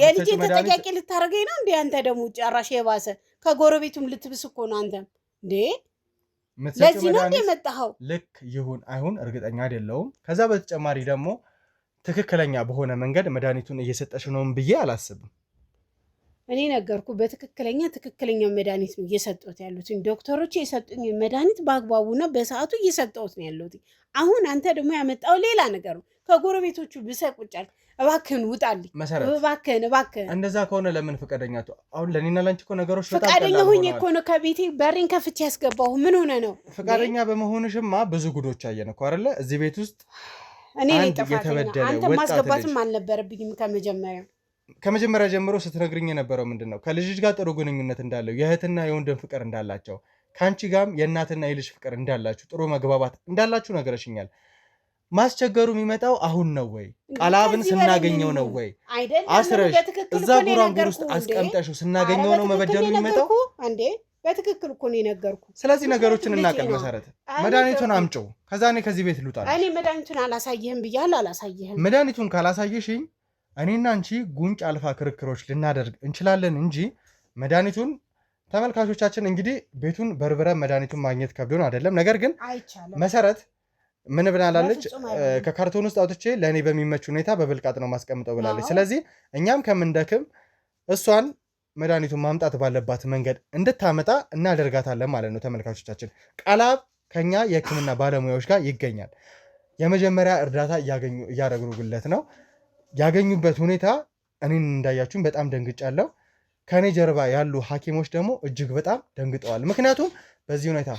የልጄን ተጠያቂ ልታደርገኝ ነው እንዴ? አንተ ደግሞ ጭራሽ የባሰ ከጎረቤቱም ልትብስ እኮ ነው አንተም እንዴ? ለዚህ ነው እንዴ የመጣኸው? ልክ ይሁን አይሁን እርግጠኛ አይደለሁም። ከዛ በተጨማሪ ደግሞ ትክክለኛ በሆነ መንገድ መድኃኒቱን እየሰጠሽ ነው ብዬ አላስብም። እኔ ነገርኩ ትክክለኛው መድኃኒት ነው እየሰጠሁት ያሉት። ዶክተሮች የሰጡኝ መድኃኒት በአግባቡና በሰዓቱ እየሰጠሁት ነው ያለሁት። አሁን አንተ ደግሞ ያመጣው ሌላ ነገር ነው። ከጎረቤቶቹ ብሰቁጫል። እባክህን ውጣልኝ፣ እባክህን። እንደዛ ከሆነ ለምን ፈቃደኛ አሁን ለኔና ላንቺ እኮ ነገሮች በጣም ፈቃደኛ ሆኜ እኮ ነው ከቤቴ በሬን ከፍቼ ያስገባሁ። ምን ሆነ ነው? ፈቃደኛ በመሆንሽማ ብዙ ጉዶች አየን እኮ አይደለ? እዚህ ቤት ውስጥ እኔ ነኝ ጥፋተኛ። አንተ ማስገባትም አልነበረብኝም ከመጀመሪያ ጀምሮ ስትነግርኝ የነበረው ምንድን ነው? ከልጅሽ ጋር ጥሩ ግንኙነት እንዳለው፣ የእህትና የወንድም ፍቅር እንዳላቸው፣ ከአንቺ ጋርም የእናትና የልጅ ፍቅር እንዳላችሁ፣ ጥሩ መግባባት እንዳላችሁ ነገረሽኛል። ማስቸገሩ የሚመጣው አሁን ነው ወይ? ቃላብን ስናገኘው ነው ወይ? አስረሽ እዛ ጉራንጉር ውስጥ አስቀምጠሽው ስናገኘው ነው መበደሉ የሚመጣው? አንዴ በትክክል እኮ ነው የነገርኩ። ስለዚህ ነገሮችን እናቀል መሰረት መድኃኒቱን አምጪው፣ ከዛ እኔ ከዚህ ቤት ልውጣ። እኔ መድኃኒቱን አላሳየህም ብያለሁ፣ አላሳየህም። መድኃኒቱን ካላሳየሽኝ እኔና አንቺ ጉንጭ አልፋ ክርክሮች ልናደርግ እንችላለን እንጂ መድኃኒቱን ተመልካቾቻችን እንግዲህ ቤቱን በርብረን መድኃኒቱን ማግኘት ከብዶን አይደለም። ነገር ግን መሰረት ምን ብላለች? ከካርቶን ውስጥ አውጥቼ ለእኔ በሚመች ሁኔታ በብልቃጥ ነው ማስቀምጠው ብላለች። ስለዚህ እኛም ከምንደክም እሷን መድኃኒቱን ማምጣት ባለባት መንገድ እንድታመጣ እናደርጋታለን ማለት ነው። ተመልካቾቻችን ቃላብ ከኛ የሕክምና ባለሙያዎች ጋር ይገኛል። የመጀመሪያ እርዳታ እያደረጉለት ነው። ያገኙበት ሁኔታ እኔን እንዳያችሁን በጣም ደንግጫለሁ። ከኔ ጀርባ ያሉ ሐኪሞች ደግሞ እጅግ በጣም ደንግጠዋል። ምክንያቱም በዚህ ሁኔታ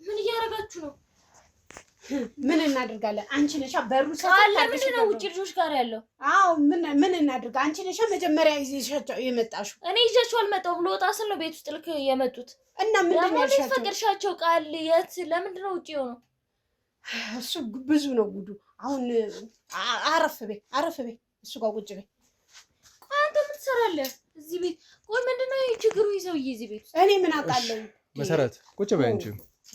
ምን እያደረጋችሁ ነው? ምን እናድርጋለን? አንቺ ነሻ በሩ ምንድን ነው ውጭ ልጆች ጋር ያለው? አዎ ምን እናድርጋ? አንቺ ነሻ መጀመሪያ ይዘሻቸው የመጣሽው። እኔ ይዣቸው አልመጣሁም። ልወጣ ስል ነው ቤት ውስጥ ልክ የመጡት። እና ምንድን ነው ያልሻቸው? ፈቅድሻቸው ቃል የት ለምንድን ነው ውጭ የሆነው? እሱ ብዙ ነው ጉዱ። አሁን አረፍ በይ እሱ ጋር ቁጭ በይ። ቆይ አንተ ምን ትሰራለህ እዚህ ቤት? ቆይ ምንድን ነው ችግሩ? ይዘውዬ እዚህ ቤት ውስጥ እኔ ምን አውቃለሁ? መሰረት ቁጭ በይ አንቺ።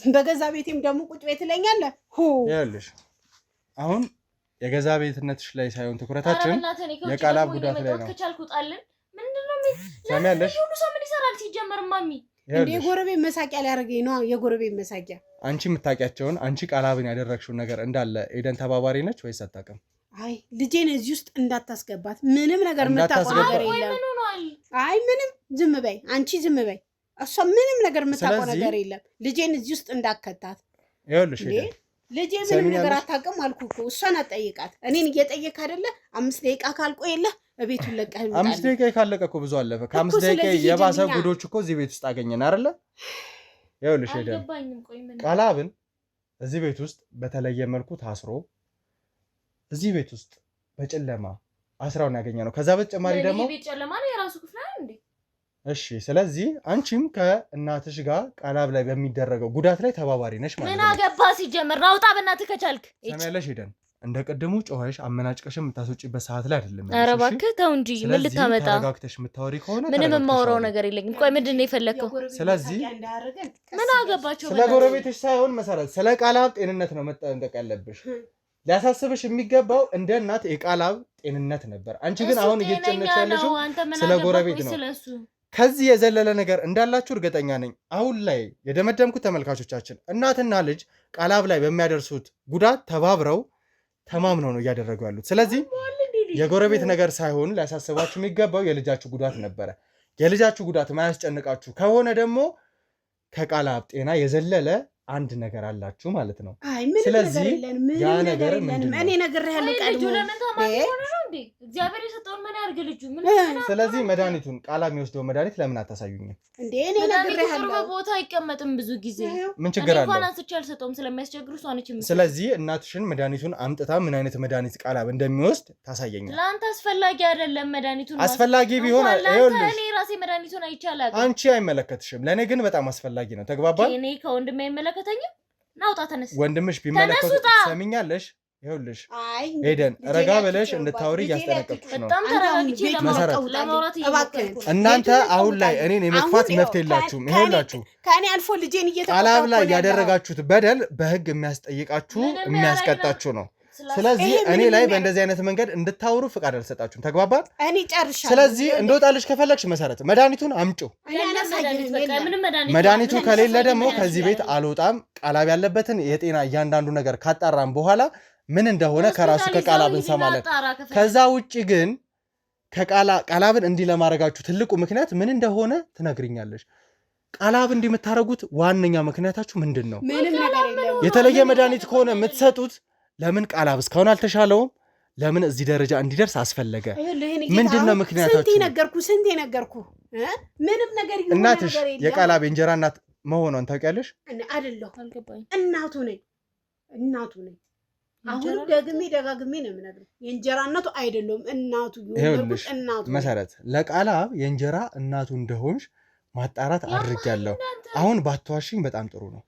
በገዛ ቤቴም ደግሞ ቁጭ በይ ትለኛለህ። ይኸውልሽ አሁን የገዛ ቤትነትሽ ላይ ሳይሆን ትኩረታችን የቃላብ ጉዳት ላይ ነው። ከቻልኩጣልን ምንድነው ሰሚያለሽ? ሁሉ ሰው ምን ይሰራል ሲጀመር? ማሚ እንዴ የጎረቤት መሳቂያ ሊያደርገኝ ነው። የጎረቤት መሳቂያ አንቺ የምታውቂያቸውን አንቺ ቃላብን ያደረግሽውን ነገር እንዳለ ኤደን ተባባሪ ነች ወይስ አታውቅም? አይ ልጄን እዚህ ውስጥ እንዳታስገባት ምንም ነገር የምታውቀው ነገር የለም። አይ ምንም ዝም በይ አንቺ ዝም በይ። እሷ ምንም ነገር የምታውቀው ነገር የለም። ልጄን እዚህ ውስጥ እንዳከታት ይኸውልሽ ልጄ ምንም ነገር አታውቅም አልኩ እኮ። እሷን አትጠይቃት። እኔን እየጠየቅ አይደለ? 5 ደቂቃ ካልቆ የለ እቤቱን ለቀህ ይመጣል። 5 ደቂቃ ካለቀ እኮ ብዙ አለፈ። ከ5 ደቂቃ የባሰ ጉዶች እኮ እዚህ ቤት ውስጥ አገኘን አይደለ? ይኸውልሽ ቃላብን እዚህ ቤት ውስጥ በተለየ መልኩ ታስሮ እዚህ ቤት ውስጥ በጨለማ አስራውን ያገኘ ነው። ከዛ በተጨማሪ ደግሞ ቤት ጨለማ ነው የራሱ ክፍል አይደል እንዴ? እሺ ስለዚህ አንቺም ከእናትሽ ጋር ቃላብ ላይ በሚደረገው ጉዳት ላይ ተባባሪ ነሽ ማለት ነው። ምን አገባ ሲጀመር ናውጣ በእናትህ ከቻልክ ሰማያለሽ ሄደን እንደ ቀድሙ ጮኸሽ አመናጭቀሽ የምታስወጪበት ሰዓት ላይ አይደለም። ኧረ እባክህ ተው እንጂ ምን ልታመጣ ተረጋግተሽ የምታወሪ ከሆነ ምንም የማወራው ነገር የለኝም። ቆይ ምንድን ነው የፈለከው? ስለዚህ ምን አገባቸው? ስለ ጎረቤትሽ ሳይሆን መሰረት ስለ ቃላብ ጤንነት ነው መጠንቀቅ ያለብሽ። ሊያሳስብሽ የሚገባው እንደ እናት የቃላብ ጤንነት ነበር። አንቺ ግን አሁን እየተጨነቅሽ ያለሽው ስለ ጎረቤት ነው። ከዚህ የዘለለ ነገር እንዳላችሁ እርግጠኛ ነኝ። አሁን ላይ የደመደምኩት ተመልካቾቻችን እናትና ልጅ ቃላብ ላይ በሚያደርሱት ጉዳት ተባብረው ተማምነው ነው እያደረጉ ያሉት። ስለዚህ የጎረቤት ነገር ሳይሆን ሊያሳስባችሁ የሚገባው የልጃችሁ ጉዳት ነበረ። የልጃችሁ ጉዳት ማያስጨንቃችሁ ከሆነ ደግሞ ከቃላብ ጤና የዘለለ አንድ ነገር አላችሁ ማለት ነው። ስለዚህ ያ ነገር ምንድነው? እኔ ነገር ያለ ቀድሞ ለምን ተማሪ ሆነ ነው እንዴ? እግዚአብሔር የሰጠውን ምን ያርግ ልጁ? ምን ስለዚህ መድኃኒቱን ቃላብ የሚወስደው መድኃኒት ለምን አታሳዩኝም እንዴ? እኔ ነገር ያለ ቦታ አይቀመጥም ብዙ ጊዜ ምን ችግር አለው? እንኳን አንስቼ አልሰጠውም ስለሚያስቸግሩ እሷ ነች። ስለዚህ እናትሽን መድኃኒቱን አምጥታ ምን አይነት መድኃኒት ቃላብ እንደሚወስድ ታሳየኛል። ለአንተ አስፈላጊ አይደለም መድኃኒቱን። አስፈላጊ ቢሆን አይውልሽ እኔ ራሴ መድኃኒቱን አይቻላል። አንቺ አይመለከትሽም። ለኔ ግን በጣም አስፈላጊ ነው። ተግባባን? እኔ ከወንድሜ አይመለከተኝም። ናውጣ ተነስ። ወንድምሽ ቢመለከት ሰሚኛለሽ? ይኸውልሽ ሄደን ረጋ ብለሽ እንድታወሪ እያስጠነቀቅኩሽ ነው። በጣም ተረጋግቼ ለማውራት እናንተ አሁን ላይ እኔን የመግፋት መብት የላችሁም። ይኸውላችሁ ከእኔ አልፎ ልጄን ቃላብ ላይ ያደረጋችሁት በደል በህግ የሚያስጠይቃችሁ የሚያስቀጣችሁ ነው። ስለዚህ እኔ ላይ በእንደዚህ አይነት መንገድ እንድታወሩ ፍቃድ አልሰጣችሁም። ተግባባን? እኔ ጨርሻለሁ። ስለዚህ እንደወጣልሽ ከፈለግሽ መሰረት መድኃኒቱን አምጪው። መድኃኒቱ ከሌለ ደግሞ ከዚህ ቤት አልወጣም። ቃላብ ያለበትን የጤና እያንዳንዱ ነገር ካጣራም በኋላ ምን እንደሆነ ከራሱ ከቃላብ እንሰማለን። ከዛ ውጭ ግን ቃላብን እንዲህ ለማድረጋችሁ ትልቁ ምክንያት ምን እንደሆነ ትነግሪኛለሽ። ቃላብ እንዲህ የምታደርጉት ዋነኛ ምክንያታችሁ ምንድን ነው? የተለየ መድኃኒት ከሆነ የምትሰጡት ለምን ቃላብ እስካሁን አልተሻለውም? ለምን እዚህ ደረጃ እንዲደርስ አስፈለገ? ምንድነው ምክንያታችሁ? ስንቴ ነገርኩ። ምንም ነገር ይሁን እናትሽ የቃላብ የእንጀራ እናት መሆኗን ታውቂያለሽ? አይደለሁ፣ እናቱ ነኝ። አሁን ደግሜ ደጋግሜ ነው የምነግርህ። የእንጀራ እናቱ አይደለም እናቱ ይሁንልሽ። መሰረት ለቃላብ የእንጀራ እናቱ እንደሆንሽ ማጣራት አድርጌያለሁ። አሁን ባትዋሽኝ በጣም ጥሩ ነው።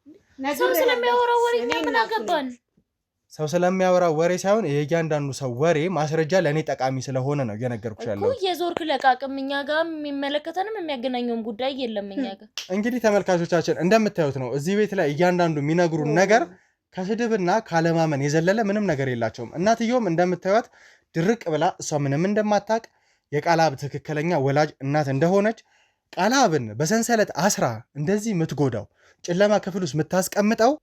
ሰው ስለሚያወራው ወሬ ምን አገባን? ሰው ስለሚያወራ ወሬ ሳይሆን የእያንዳንዱ ሰው ወሬ ማስረጃ ለእኔ ጠቃሚ ስለሆነ ነው እየነገርኩሽ ያለው። የዞርክ ለቃቅም እኛ ጋር የሚመለከተንም የሚያገናኘውም ጉዳይ የለም እኛ ጋር። እንግዲህ ተመልካቾቻችን እንደምታዩት ነው እዚህ ቤት ላይ እያንዳንዱ የሚነግሩን ነገር ከስድብና ካለማመን የዘለለ ምንም ነገር የላቸውም። እናትየውም እንደምታዩት ድርቅ ብላ እሷ ምንም እንደማታቅ የቃላብ ትክክለኛ ወላጅ እናት እንደሆነች ቃላብን በሰንሰለት አስራ እንደዚህ የምትጎዳው ጨለማ ክፍል ውስጥ የምታስቀምጠው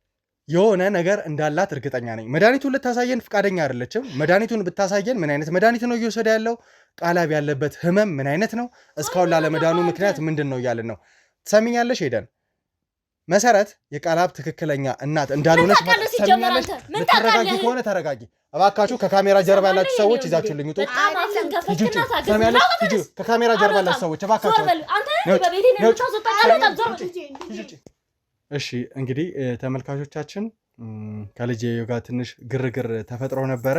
የሆነ ነገር እንዳላት እርግጠኛ ነኝ። መድኃኒቱን ልታሳየን ፍቃደኛ አይደለችም። መድኃኒቱን ብታሳየን ምን አይነት መድኃኒት ነው እየወሰደ ያለው፣ ቃላብ ያለበት ህመም ምን አይነት ነው፣ እስካሁን ላለመዳኑ ምክንያት ምንድን ነው እያልን ነው። ትሰሚኛለሽ ሄደን መሰረት የቃላብ ትክክለኛ እናት እንዳልሆነች ትሰሚኛለሽ። ልትረጋጊ ከሆነ ተረጋጊ እባካችሁ። ከካሜራ ጀርባ ያላችሁ ሰዎች ይዛችሁልኝ ውጡ። ትሰሚያለሽ? ከካሜራ ጀርባ ያላችሁ ሰዎች እባካችሁ። እሺ እንግዲህ ተመልካቾቻችን ከልጄ ጋር ትንሽ ግርግር ተፈጥሮ ነበረ።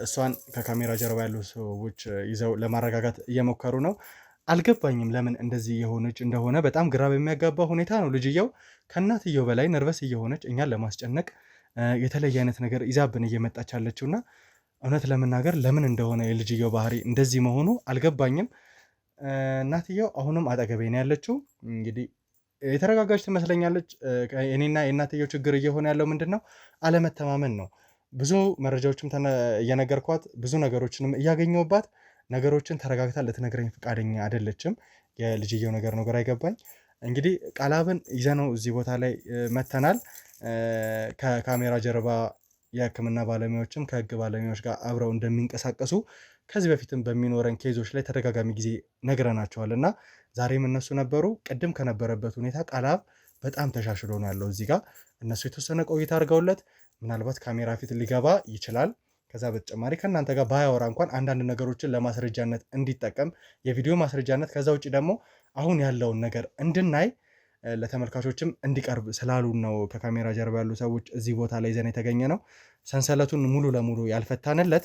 እሷን ከካሜራ ጀርባ ያሉ ሰዎች ይዘው ለማረጋጋት እየሞከሩ ነው። አልገባኝም ለምን እንደዚህ የሆነች እንደሆነ በጣም ግራ በሚያጋባ ሁኔታ ነው ልጅየው ከእናትየው በላይ ነርቨስ እየሆነች እኛን ለማስጨነቅ የተለየ አይነት ነገር ይዛብን እየመጣች ያለችውና እውነት ለመናገር ለምን እንደሆነ የልጅየው ባህሪ እንደዚህ መሆኑ አልገባኝም። እናትየው አሁንም አጠገቤ ነው ያለችው። እንግዲህ የተረጋጋች ትመስለኛለች። እኔና የእናትየው ችግር እየሆነ ያለው ምንድን ነው? አለመተማመን ነው። ብዙ መረጃዎችም እየነገርኳት ብዙ ነገሮችንም እያገኘሁባት ነገሮችን ተረጋግታ ልትነግረኝ ፈቃደኛ አይደለችም። የልጅየው ነገር ነው ግራ አይገባኝ። እንግዲህ ቃላብን ይዘነው እዚህ ቦታ ላይ መተናል። ከካሜራ ጀርባ የህክምና ባለሙያዎችም ከህግ ባለሙያዎች ጋር አብረው እንደሚንቀሳቀሱ ከዚህ በፊትም በሚኖረን ኬዞች ላይ ተደጋጋሚ ጊዜ ነግረናቸዋልና ዛሬም እነሱ ነበሩ። ቅድም ከነበረበት ሁኔታ ቃላብ በጣም ተሻሽሎ ነው ያለው። እዚህ ጋር እነሱ የተወሰነ ቆይታ አድርገውለት ምናልባት ካሜራ ፊት ሊገባ ይችላል። ከዛ በተጨማሪ ከእናንተ ጋር ባያወራ እንኳን አንዳንድ ነገሮችን ለማስረጃነት እንዲጠቀም የቪዲዮ ማስረጃነት፣ ከዛ ውጭ ደግሞ አሁን ያለውን ነገር እንድናይ ለተመልካቾችም እንዲቀርብ ስላሉ ነው ከካሜራ ጀርባ ያሉ ሰዎች እዚህ ቦታ ላይ ይዘን የተገኘ ነው። ሰንሰለቱን ሙሉ ለሙሉ ያልፈታንለት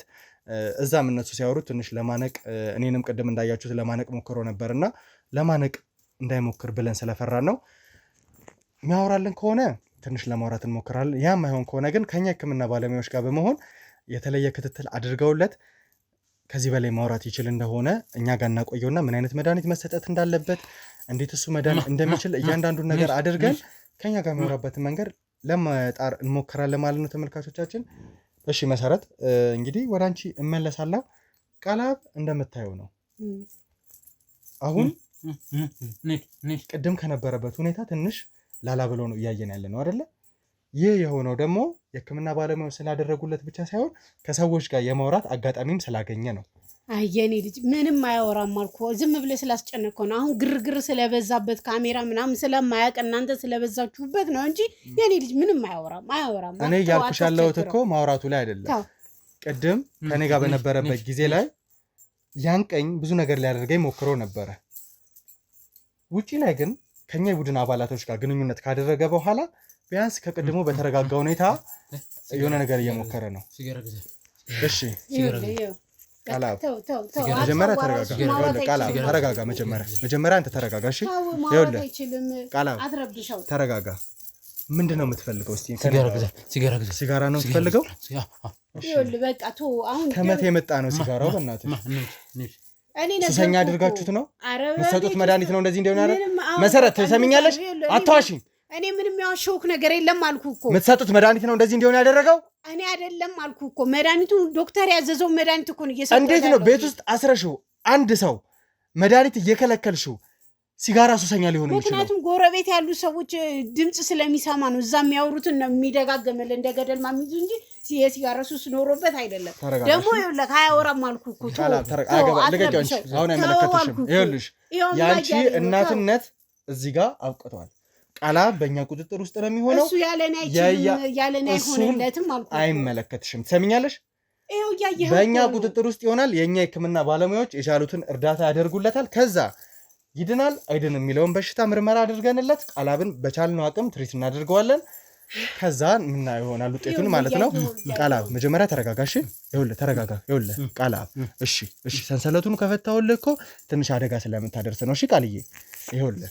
እዛም እነሱ ሲያወሩት ትንሽ ለማነቅ እኔንም ቅድም እንዳያችሁት ለማነቅ ሞክሮ ነበርና ለማነቅ እንዳይሞክር ብለን ስለፈራን ነው። የሚያወራልን ከሆነ ትንሽ ለማውራት እንሞክራለን። ያም አይሆን ከሆነ ግን ከኛ ህክምና ባለሙያዎች ጋር በመሆን የተለየ ክትትል አድርገውለት ከዚህ በላይ ማውራት ይችል እንደሆነ እኛ ጋር እናቆየውና ምን አይነት መድኃኒት መሰጠት እንዳለበት እንዴት እሱ መዳን እንደሚችል እያንዳንዱን ነገር አድርገን ከኛ ጋር የሚያወራበትን መንገድ ለማጣር እንሞክራለን ማለት ነው ተመልካቾቻችን። እሺ መሰረት እንግዲህ ወደ አንቺ እመለሳለሁ። ቃላብ እንደምታየው ነው አሁን ቅድም ከነበረበት ሁኔታ ትንሽ ላላ ብሎ ነው እያየን ያለ ነው አይደለ? ይህ የሆነው ደግሞ የህክምና ባለሙያዎች ስላደረጉለት ብቻ ሳይሆን ከሰዎች ጋር የማውራት አጋጣሚም ስላገኘ ነው። አየኔ ልጅ ምንም አያወራም አልኩ። ዝም ብለህ ስላስጨነቀው ነው። አሁን ግርግር ስለበዛበት ካሜራ ምናምን ስለማያውቅ እናንተ ስለበዛችሁበት ነው እንጂ የኔ ልጅ ምንም አያወራም። እኔ እያልኩሽ ያለሁት እኮ ማውራቱ ላይ አይደለም። ቅድም ከኔ ጋር በነበረበት ጊዜ ላይ ያንቀኝ ብዙ ነገር ሊያደርገኝ ሞክሮ ነበረ። ውጪ ላይ ግን ከኛ የቡድን አባላቶች ጋር ግንኙነት ካደረገ በኋላ ቢያንስ ከቅድሞ በተረጋጋ ሁኔታ የሆነ ነገር እየሞከረ ነው። እሺ ቃላብ መጀመሪያ ተረጋጋ። መጀመሪያ አንተ ተረጋጋ። እሺ ይኸውልህ ቃላብ ተረጋጋ። ምንድን ነው የምትፈልገው? እስቲ ሲጋራ ነው የምትፈልገው? ይኸውልህ በቃ ተው። አሁን ከመቼ የመጣ ነው ሲጋራው? በእናትህ ሱሰኛ አድርጋችሁት ነው የምትሰጡት መድኃኒት ነው እንደዚህ እንደሆነ አይደል? መሰረት ትሰሚኛለሽ? አትዋሺኝ። እኔ ምንም ያዋሸሁት ነገር የለም አልኩ እኮ። የምትሰጡት መድኃኒት ነው እንደዚህ እንደሆነ ያደረገው? እኔ አይደለም አልኩ እኮ። መድኃኒቱ ዶክተር ያዘዘው መድኃኒት እኮ ነው እየሰጠው። እንዴት ነው ቤት ውስጥ አስረሽው አንድ ሰው መድኃኒት እየከለከልሽው ሲጋራ ሱሰኛ ሊሆን ይችላል? ምክንያቱም ጎረቤት ያሉ ሰዎች ድምጽ ስለሚሰማ ነው። እዛ የሚያወሩትን ነው የሚደጋገምልህ እንደ ገደል ማሚዙ እንጂ የሲጋራ ሱስ ኖሮበት አይደለም። ደግሞ ይኸውልህ አያወራም አልኩ እኮ። አሁን አይመለከትሽም። ይኸውልሽ ያንቺ እናትነት እዚህ ጋር አብቅቷል። ቃላብ በእኛ ቁጥጥር ውስጥ ነው የሚሆነው። እሱ ያለኔ አይሆንለትም አልኩ። አይመለከትሽም። ትሰሚኛለሽ? በእኛ ቁጥጥር ውስጥ ይሆናል። የእኛ የህክምና ባለሙያዎች የቻሉትን እርዳታ ያደርጉለታል። ከዛ ይድናል አይድን የሚለውን በሽታ ምርመራ አድርገንለት ቃላብን በቻልነው አቅም ትሪት እናደርገዋለን። ከዛ ምና ይሆናል ውጤቱን ማለት ነው። ቃላብ መጀመሪያ ተረጋጋ። እሺ ይኸውልህ ተረጋጋ። ይኸውልህ ቃላብ እሺ ሰንሰለቱን ከፈታሁልህ እኮ ትንሽ አደጋ ስለምታደርስ ነው። እሺ ቃልዬ ይኸውልህ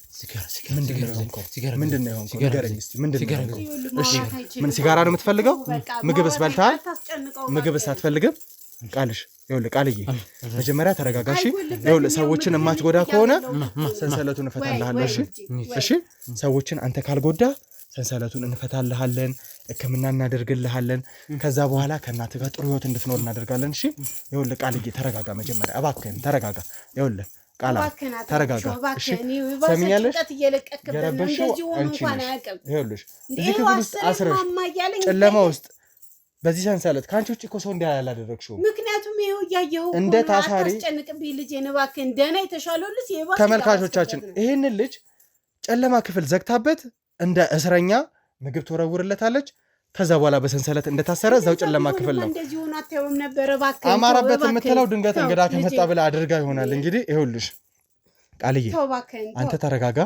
ምንድን ነው የሆንከው? ንገረኝ እስኪ ምንድን ነው የሆንከው? እሺ ምን ሲጋራ ነው የምትፈልገው? ምግብስ በልተሃል? ምግብስ አትፈልግም? ቃልሽ ይኸውልህ ቃልዬ መጀመሪያ ተረጋጋ። እሺ ይኸውልህ ሰዎችን የማትጎዳ ከሆነ ሰንሰለቱን እፈታልሃለሁ። እሺ ሰዎችን አንተ ካልጎዳ ሰንሰለቱን እንፈታልሃለን፣ ህክምና እናደርግልሃለን። ከዛ በኋላ ከእናትህ ጋር ጥሩ ህይወት እንድትኖር እናደርጋለን። እሺ ይኸውልህ ቃልዬ ተረጋጋ። መጀመሪያ እባክህን ተረጋጋ። ይኸውልህ ቃላብ ተረጋጋ። እሺ ሰሚኛለሽ? የረበሽው አንቺ ነሽ። ይኸውልሽ እዚህ ክፍል ውስጥ አስረሽ ጨለማ ውስጥ በዚህ ሰንሰለት ከአንቺ ውጭ እኮ ሰው እንዲያይ አላደረግሽውም። ምክንያቱም ይኸው እያየሁ እንደ ታሳሪ አስጨንቅብኝ ልጄን እባክህን። ደህና የተሻለው ልጅ ተመልካቾቻችን ይህንን ልጅ ጨለማ ክፍል ዘግታበት እንደ እስረኛ ምግብ ትወረውርለታለች። ከዛ በኋላ በሰንሰለት እንደታሰረ እዛው ጨለማ ክፍል ነው። አማራበት የምትለው ድንገት እንግዳ ከመጣ ብላ አድርጋ ይሆናል። እንግዲህ ይኸውልሽ ቃልዬ አንተ ተረጋጋ።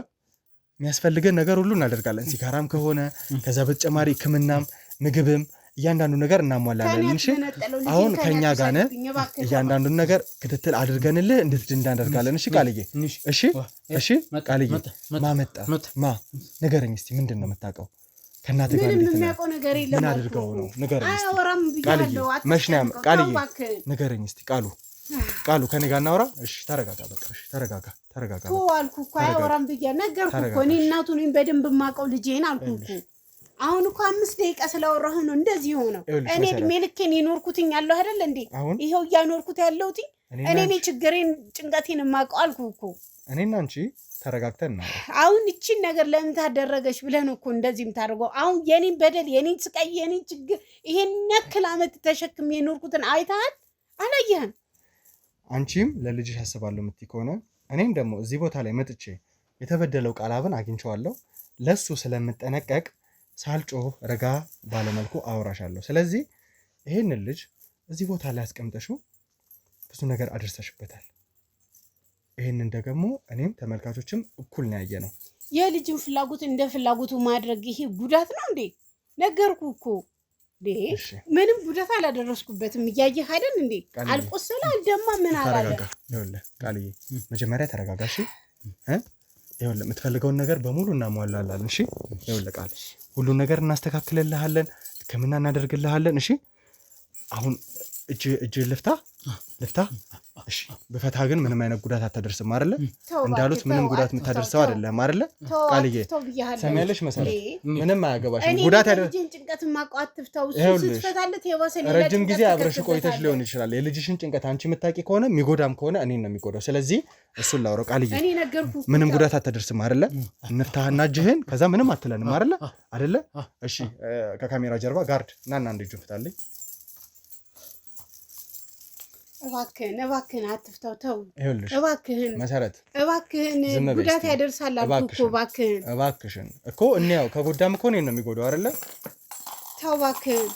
የሚያስፈልገን ነገር ሁሉ እናደርጋለን። ሲጋራም ከሆነ ከዛ በተጨማሪ ህክምናም ምግብም እያንዳንዱ ነገር እናሟላለን። እሺ አሁን ከኛ ጋር ነህ። እያንዳንዱን ነገር ክትትል አድርገንልህ እንድትድን እናደርጋለን። እሺ ቃልዬ እሺ ቃልዬ ማመጣ ንገረኝ እስቲ ምንድን ነው የምታውቀው? ከእናትህ ጋር ምን አድርገው ነው? ንገረኝ እስቲ ቃልዬ መሽናም ቃልዬ ንገረኝ እስቲ ቃሉ ከኔ ጋር እናውራ። እሺ ተረጋጋ። በቃ እሺ ተረጋጋ አልኩ እኮ አያወራም ብዬ ነገርኩህ እኮ። እኔ እናቱ ነኝ በደንብ የማውቀው ልጄን አልኩ እኮ። አሁን እኮ 5 ደቂቃ ስላወራህ ነው እንደዚህ ሆነው። እኔ እድሜ ልኬን የኖርኩትኝ ያለው አይደል እንዴ? ይሄው እያኖርኩት ያለሁት እኔ ችግሬን ጭንቀቴን የማውቀው አልኩህ እኮ። እኔና አንቺ ተረጋግተን ነው አሁን እቺን ነገር ለምን ታደረገች ብለህ ነው እኮ እንደዚህ የምታደርገው። አሁን የኔን በደል የኔን ስቃይ የኔን ችግር ይሄን ያክል ዓመት ተሸክሜ የኖርኩትን አይተሃል አላየህም? አንቺም ለልጅሽ አስባለሁ የምትይ ከሆነ እኔም ደግሞ እዚህ ቦታ ላይ መጥቼ የተበደለው ቃላብን አግኝቼዋለሁ። ለሱ ስለምጠነቀቅ ሳልጮህ ረጋ ባለመልኩ አወራሻለሁ። ስለዚህ ይሄንን ልጅ እዚህ ቦታ ላይ አስቀምጠሽው ብዙ ነገር አድርሰሽበታል። ይሄንን ደግሞ እኔም ተመልካቾችም እኩል ነው ያየነው። የልጅን ፍላጎት እንደ ፍላጎቱ ማድረግ ይሄ ጉዳት ነው እንዴ? ነገርኩ እኮ ምንም ጉዳት አላደረስኩበትም። እያየህ አይደል እንዴ? አልቆሰለ አልደማ ምን አላለ። ይኸውልህ ቃልዬ መጀመሪያ ተረጋጋሽ። ይኸውልህ የምትፈልገውን ነገር በሙሉ እናሟላለን። እሺ ይኸውልህ ቃል ሁሉን ነገር እናስተካክልልሃለን፣ ሕክምና እናደርግልሃለን። እሺ አሁን እጅ ልፍታ። እሺ በፈታ ግን ምንም አይነት ጉዳት አታደርስም አይደለ? እንዳሉት ምንም ጉዳት የምታደርሰው አይደለም አይደለ? ቃልዬ ሰሚያለሽ መሰረት ምንም አያገባሽም። ጉዳት ያደርጅን ጭንቀት ማቋጥፍታው ስትፈታለት የወሰለ ረጅም ጊዜ አብረሽ ቆይተሽ ሊሆን ይችላል። የልጅሽን ጭንቀት አንቺ የምታውቂ ከሆነ የሚጎዳም ከሆነ እኔን ነው የሚጎዳው። ስለዚህ እሱን ላውራው። ቃልዬ ምንም ጉዳት አታደርስም አይደለ? እንፍታህና እጅህን ከዛ ምንም አትለንም አይደለ? እሺ ከካሜራ ጀርባ ጋርድ ናና አንድ እጁን ፍታልኝ። እባክህን አትፍታው፣ ተው እባክህን መሰረት፣ እባክህን ጉዳት ያደርሳል አልኩህ እኮ እባክሽን እኮ እንያው ከጎዳም እኮ እኔን ነው የሚጎዳው አይደለ? ተው እባክህን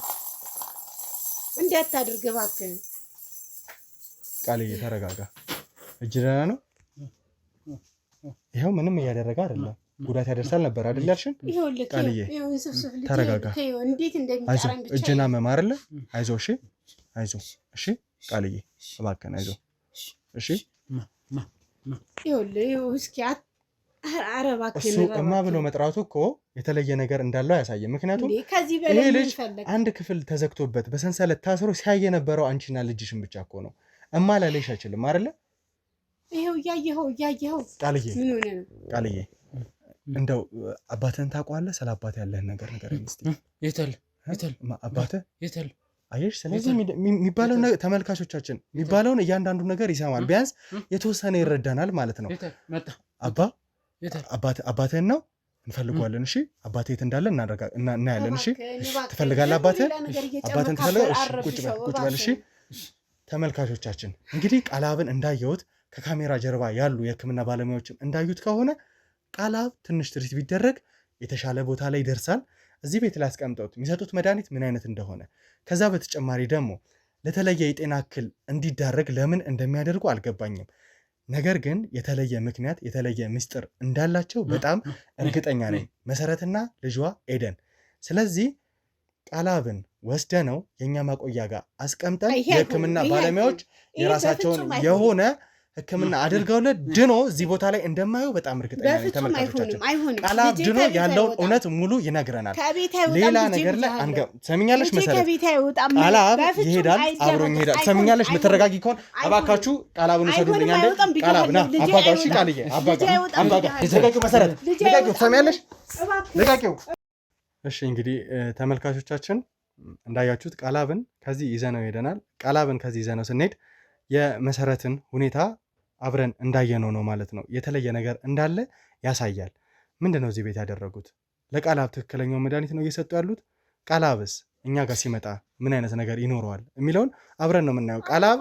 እንዳታደርግ እባክህን። ቃልዬ ተረጋጋ። እጅ ደህና ነው? ይኸው ምንም እያደረገ አይደለም። ጉዳት ያደርሳል ነበር አይደል ያልሽን? ቃልዬ ተረጋጋ። አይዞህ እጅና መማር አይደለ? አይዞህ እሺ፣ አይዞህ እሺ ቃልዬ እባክህን አይዞህ እሺ። እሱ እማ ብሎ መጥራቱ እኮ የተለየ ነገር እንዳለው አያሳየም። ምክንያቱም ይሄ ልጅ አንድ ክፍል ተዘግቶበት በሰንሰለት ታስሮ ሲያየ የነበረው አንቺና ልጅሽን ብቻ እኮ ነው። እማ ላለሽ አይችልም አይደለ? ይሄው እያየኸው ቃልዬ እንደው አባትህን ታውቀዋለህ? ስለ አባት ያለህን ነገር ንገረኝ እስኪ። የታል አባትህ የታል? አየሽ፣ ስለዚህ የሚባለውን ተመልካቾቻችን የሚባለውን እያንዳንዱ ነገር ይሰማል። ቢያንስ የተወሰነ ይረዳናል ማለት ነው። አባትህን ነው እንፈልገዋለን። እሺ አባትህ የት እንዳለ እናያለን። እሺ ትፈልጋለህ? አባትህን ትፈልጋለህ? እሺ ቁጭ በል። እሺ ተመልካቾቻችን እንግዲህ ቃላብን እንዳየሁት ከካሜራ ጀርባ ያሉ የሕክምና ባለሙያዎችም እንዳዩት ከሆነ ቃላብ ትንሽ ትሪት ቢደረግ የተሻለ ቦታ ላይ ይደርሳል። እዚህ ቤት ላይ አስቀምጠውት የሚሰጡት መድኃኒት ምን አይነት እንደሆነ ከዛ በተጨማሪ ደግሞ ለተለየ የጤና እክል እንዲዳረግ ለምን እንደሚያደርጉ አልገባኝም። ነገር ግን የተለየ ምክንያት የተለየ ምስጢር እንዳላቸው በጣም እርግጠኛ ነኝ፣ መሰረትና ልጇ ኤደን። ስለዚህ ቃላብን ወስደነው የእኛ ማቆያ ጋር አስቀምጠን የሕክምና ባለሙያዎች የራሳቸውን የሆነ ሕክምና አድርገውለት ድኖ እዚህ ቦታ ላይ እንደማየው በጣም እርግጠኛ ነኝ። ተመልካቾቻችን ቃላብ ድኖ ያለውን እውነት ሙሉ ይነግረናል። ሌላ ነገር ላይ ሰሚኛለሽ መሰረት፣ ቃላብ ይሄዳል፣ አብሮኝ ይሄዳል። ሰሚኛለሽ የምትረጋጊ ከሆን እባካችሁ ቃላብን ውሰዱልኝ። ቃላብ ና አባጋው። እሺ ቃልዬ አባጋ ልቀቂው፣ መሰረት ልቀቂው። ሰሚያለሽ ልቀቂው። እሺ እንግዲህ ተመልካቾቻችን እንዳያችሁት ቃላብን ከዚህ ይዘነው ሄደናል። ቃላብን ከዚህ ይዘነው ስንሄድ የመሰረትን ሁኔታ አብረን እንዳየነው ነው ማለት ነው። የተለየ ነገር እንዳለ ያሳያል። ምንድነው እዚህ ቤት ያደረጉት? ለቃላብ ትክክለኛው መድኃኒት ነው እየሰጡ ያሉት? ቃላብስ እኛ ጋር ሲመጣ ምን አይነት ነገር ይኖረዋል የሚለውን አብረን ነው የምናየው። ቃላብ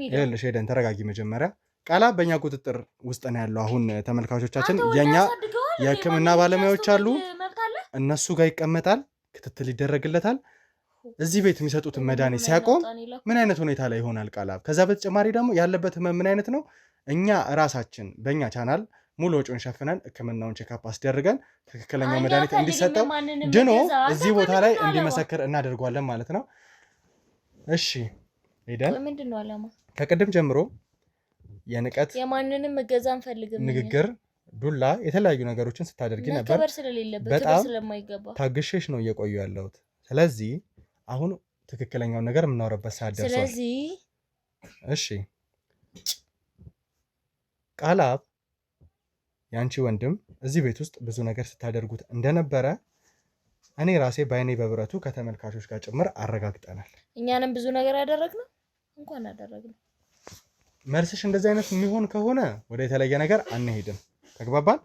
ይኸውልሽ ሄደን ተረጋጊ መጀመሪያ። ቃላብ በእኛ ቁጥጥር ውስጥ ነው ያለው። አሁን ተመልካቾቻችን የእኛ የሕክምና ባለሙያዎች አሉ፣ እነሱ ጋር ይቀመጣል፣ ክትትል ይደረግለታል። እዚህ ቤት የሚሰጡትን መድኃኒት ሲያቆም ምን አይነት ሁኔታ ላይ ይሆናል ቃላብ? ከዛ በተጨማሪ ደግሞ ያለበት ህመም ምን አይነት ነው? እኛ ራሳችን በእኛ ቻናል ሙሉ ወጪውን ሸፍነን ሕክምናውን ቼክአፕ አስደርገን ትክክለኛው መድኃኒት እንዲሰጠው ድኖ እዚህ ቦታ ላይ እንዲመሰክር እናደርጓለን ማለት ነው። እሺ ሄደን ከቅድም ጀምሮ የንቀት የማንንም እገዛ አንፈልግም፣ ንግግር፣ ዱላ፣ የተለያዩ ነገሮችን ስታደርጊ ነበር። በጣም ታግሼሽ ነው እየቆዩ ያለሁት። ስለዚህ አሁን ትክክለኛውን ነገር የምናወራበት ሰዓት ደርሷል። ስለዚህ እሺ ቃላብ ያንቺ ወንድም እዚህ ቤት ውስጥ ብዙ ነገር ስታደርጉት እንደነበረ እኔ ራሴ በአይኔ በብረቱ ከተመልካቾች ጋር ጭምር አረጋግጠናል። እኛንም ብዙ ነገር ያደረግነው እንኳን አደረግነው። መልስሽ እንደዚህ አይነት የሚሆን ከሆነ ወደ የተለየ ነገር አንሄድም። ተግባባን?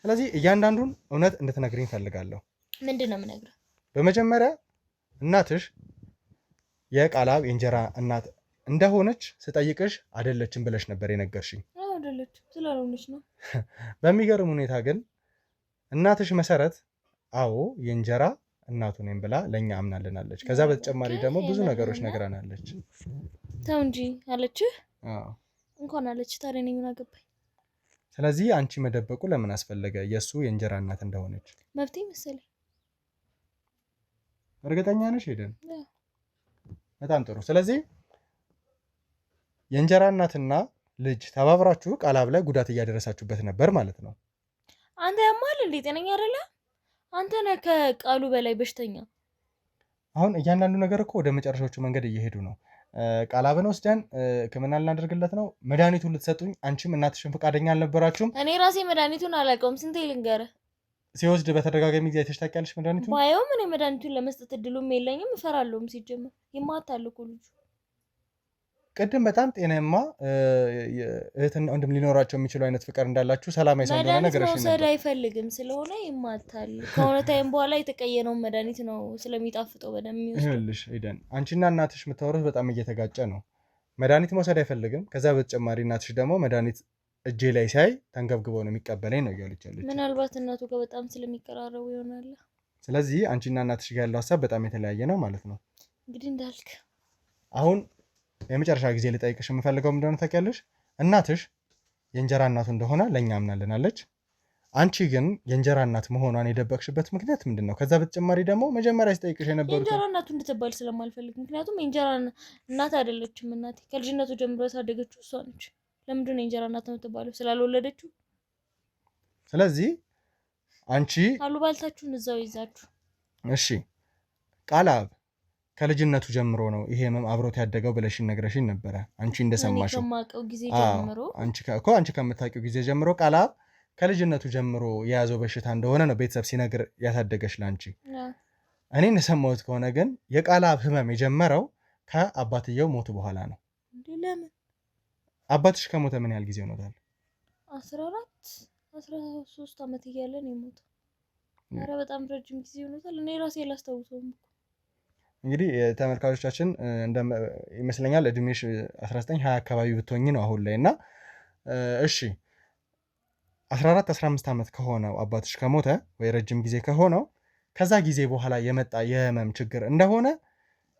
ስለዚህ እያንዳንዱን እውነት እንድትነግሪኝ ፈልጋለሁ። ምንድነው የምነግርህ? በመጀመሪያ እናትሽ የቃላብ የእንጀራ እናት እንደሆነች ስጠይቅሽ አይደለችም ብለሽ ነበር የነገርሽኝ። አይደለችም ስላልሆነች ነው። በሚገርም ሁኔታ ግን እናትሽ መሰረት አዎ የእንጀራ እናቱ ነኝ ብላ ለኛ አምናልናለች። ከዛ በተጨማሪ ደግሞ ብዙ ነገሮች ነግራናለች። ተው እንጂ አለችህ? አዎ እንኳን አለች። ታዲያ እኔ ምን አገባኝ? ስለዚህ አንቺ መደበቁ ለምን አስፈለገ? የሱ የእንጀራ እናት እንደሆነች መብቴ መሰለኝ። እርግጠኛ ነሽ ሄደን? በጣም ጥሩ። ስለዚህ የእንጀራ እናትና ልጅ ተባብራችሁ ቃላብ ላይ ጉዳት እያደረሳችሁበት ነበር ማለት ነው። አንተ ያማል እንዴ? ጤነኛ አይደለ? አንተ ነህ ከቃሉ በላይ በሽተኛ። አሁን እያንዳንዱ ነገር እኮ ወደ መጨረሻዎቹ መንገድ እየሄዱ ነው። ቃላብን ወስደን ሕክምና ልናደርግለት ነው። መድኃኒቱን ልትሰጡኝ አንቺም እናትሽን ፈቃደኛ አልነበራችሁም። እኔ ራሴ መድኃኒቱን አላውቀውም። ስንቴ ልንገርህ? ሲወስድ በተደጋጋሚ ጊዜ አይተሽ ታውቂያለሽ መድኃኒቱን? ባየውም እኔ መድኃኒቱን ለመስጠት እድሉም የለኝም፣ እፈራለሁም። ሲጀምር ይማታል እኮ ልጁ። ቅድም በጣም ጤናማ እህትና ወንድም ሊኖራቸው የሚችሉ አይነት ፍቅር እንዳላችሁ ሰላማዊ ሰው እንደሆነ ነገርሽ ነበር። መድኃኒት አይፈልግም ስለሆነ ይማታል። ከሆነ ታይም በኋላ የተቀየረውን መድኃኒት ነው ስለሚጣፍጠው በደም የሚወስድ። ይኸውልሽ ሄደን አንቺና እናትሽ የምታወሩት በጣም እየተጋጨ ነው። መድኃኒት መውሰድ አይፈልግም። ከዛ በተጨማሪ እናትሽ ደግሞ መድኃኒት እጄ ላይ ሲያይ ተንገብግቦ ነው የሚቀበለኝ ነው እያለች ያለች። ምናልባት እናቱ ጋር በጣም ስለሚቀራረቡ ይሆናል። ስለዚህ አንቺና እናትሽ ጋር ያለው ሀሳብ በጣም የተለያየ ነው ማለት ነው። እንግዲህ እንዳልክ አሁን የመጨረሻ ጊዜ ልጠይቅሽ የምፈልገው እንደሆነ ታውቂያለሽ፣ እናትሽ የእንጀራ እናቱ እንደሆነ ለእኛ አምናልናለች። አንቺ ግን የእንጀራ እናት መሆኗን የደበቅሽበት ምክንያት ምንድን ነው? ከዛ በተጨማሪ ደግሞ መጀመሪያ ስጠይቅሽ የነበሩት የእንጀራ እናቱ እንድትባል ስለማልፈልግ፣ ምክንያቱም የእንጀራ እናት አይደለችም። እናቴ ከልጅነቱ ጀምሮ ያሳደገችው እሷ ነች። ለምንድን ነው የእንጀራ እናት የምትባለው? ስላልወለደችው። ስለዚህ አንቺ አሉባልታችሁን እዛው ይዛችሁ እሺ። ቃላብ ከልጅነቱ ጀምሮ ነው ይሄ ህመም አብሮት ያደገው ብለሽኝ ነግረሽኝ ነበረ። አንቺ እንደሰማሽው አንቺ ከምታውቂው ጊዜ ጀምሮ ቃላብ ከልጅነቱ ጀምሮ የያዘው በሽታ እንደሆነ ነው ቤተሰብ ሲነግር ያሳደገሽ ላንቺ። እኔ እንደሰማሁት ከሆነ ግን የቃላብ ህመም የጀመረው ከአባትየው ሞቱ በኋላ ነው። ለምን? አባትሽ ከሞተ ምን ያህል ጊዜ ሆኖታል? 13 ዓመት እያለ ነው የሞተው። ኧረ በጣም ረጅም ጊዜ ሆኖታል። እኔ ራሴ አላስታውሰውም። እንግዲህ ተመልካቾቻችን ይመስለኛል እድሜሽ 19-20 አካባቢ ብትሆኝ ነው አሁን ላይ እና እሺ 14-15 ዓመት ከሆነው አባትሽ ከሞተ ወይ ረጅም ጊዜ ከሆነው ከዛ ጊዜ በኋላ የመጣ የህመም ችግር እንደሆነ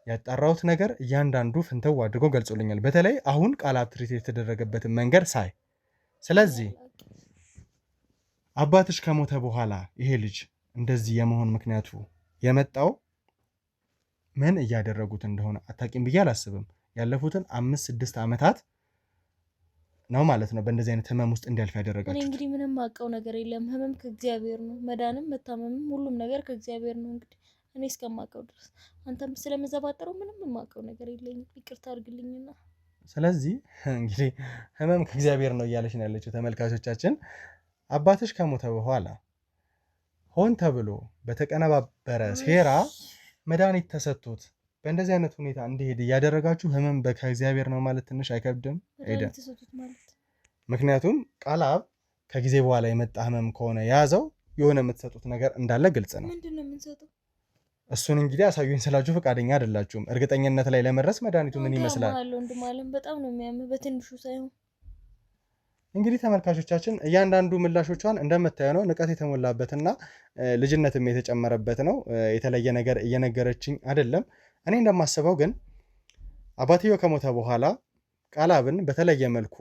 ያጣራሁት ነገር እያንዳንዱ ፍንተው አድርጎ ገልጾልኛል። በተለይ አሁን ቃላብ ትሪት የተደረገበትን መንገድ ሳይ። ስለዚህ አባትሽ ከሞተ በኋላ ይሄ ልጅ እንደዚህ የመሆን ምክንያቱ የመጣው ምን እያደረጉት እንደሆነ አታውቂም ብዬ አላስብም። ያለፉትን 5-6 ዓመታት ነው ማለት ነው በእንደዚህ አይነት ህመም ውስጥ እንዲያልፍ ያደረጋችሁት። እኔ እንግዲህ ምንም አውቀው ነገር የለም። ህመም ከእግዚአብሔር ነው። መዳንም መታመምም ሁሉም ነገር ከእግዚአብሔር ነው። እንግዲህ እኔ እስከማውቀው ድረስ አንተም ስለምዘባጠረው ምንም የማውቀው ነገር የለኝም። ይቅርታ አድርግልኝና ስለዚህ እንግዲህ ህመም ከእግዚአብሔር ነው እያለች ነው ያለችው። ተመልካቾቻችን አባትሽ ከሞተ በኋላ ሆን ተብሎ በተቀነባበረ ሴራ መድኃኒት ተሰጥቶት በእንደዚህ አይነት ሁኔታ እንዲሄድ እያደረጋችሁ ህመም ከእግዚአብሔር ነው ማለት ትንሽ አይከብድም? ምክንያቱም ቃላብ ከጊዜ በኋላ የመጣ ህመም ከሆነ የያዘው የሆነ የምትሰጡት ነገር እንዳለ ግልጽ ነው። ምንድን ነው የምንሰጠው? እሱን እንግዲህ አሳዩኝ ስላችሁ ፈቃደኛ አይደላችሁም። እርግጠኝነት ላይ ለመድረስ መድኃኒቱ ምን ይመስላል? በጣም ነው የሚያምር፣ በትንሹ ሳይሆን። እንግዲህ ተመልካቾቻችን እያንዳንዱ ምላሾቿን እንደምታየው ነው ንቀት የተሞላበትና ልጅነትም የተጨመረበት ነው። የተለየ ነገር እየነገረችኝ አይደለም። እኔ እንደማስበው ግን አባትየው ከሞተ በኋላ ቃላብን በተለየ መልኩ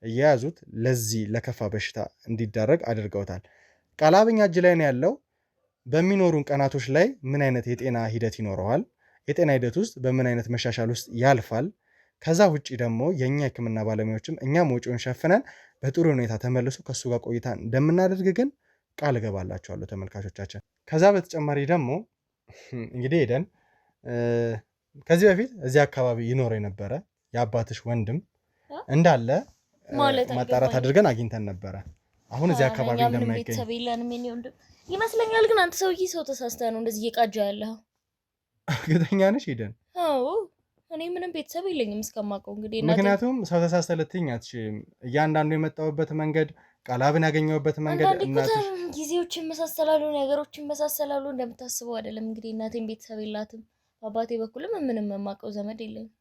እየያዙት ለዚህ ለከፋ በሽታ እንዲዳረግ አድርገውታል። ቃላብ እኛ እጅ ላይ ነው ያለው። በሚኖሩን ቀናቶች ላይ ምን አይነት የጤና ሂደት ይኖረዋል? የጤና ሂደት ውስጥ በምን አይነት መሻሻል ውስጥ ያልፋል? ከዛ ውጪ ደግሞ የእኛ ሕክምና ባለሙያዎችም እኛም ወጪውን ሸፍነን በጥሩ ሁኔታ ተመልሶ ከእሱ ጋር ቆይታ እንደምናደርግ ግን ቃል እገባላችኋለሁ ተመልካቾቻችን። ከዛ በተጨማሪ ደግሞ እንግዲህ ሄደን ከዚህ በፊት እዚህ አካባቢ ይኖር የነበረ የአባትሽ ወንድም እንዳለ ማጣራት አድርገን አግኝተን ነበረ። አሁን እዚህ አካባቢ እንደማይገኝ ይመስለኛል። ግን አንተ ሰውዬ ሰው ተሳስተህ ነው እንደዚህ እየቃጃ ያለኸው። እርግጠኛ ነሽ ሄደን? አዎ እኔ ምንም ቤተሰብ የለኝም እስከማውቀው እንግዲህ ምክንያቱም ሰው ተሳስተልትኝ አትችልም። እያንዳንዱ የመጣሁበት መንገድ ቃላብን ያገኘሁበት መንገድ እናትሽ ጊዜዎች ይመሳሰላሉ፣ ነገሮች ይመሳሰላሉ። እንደምታስበው አይደለም። እንግዲህ እናቴን ቤተሰብ የላትም፣ በአባቴ በኩልም ምንም የማውቀው ዘመድ የለኝም።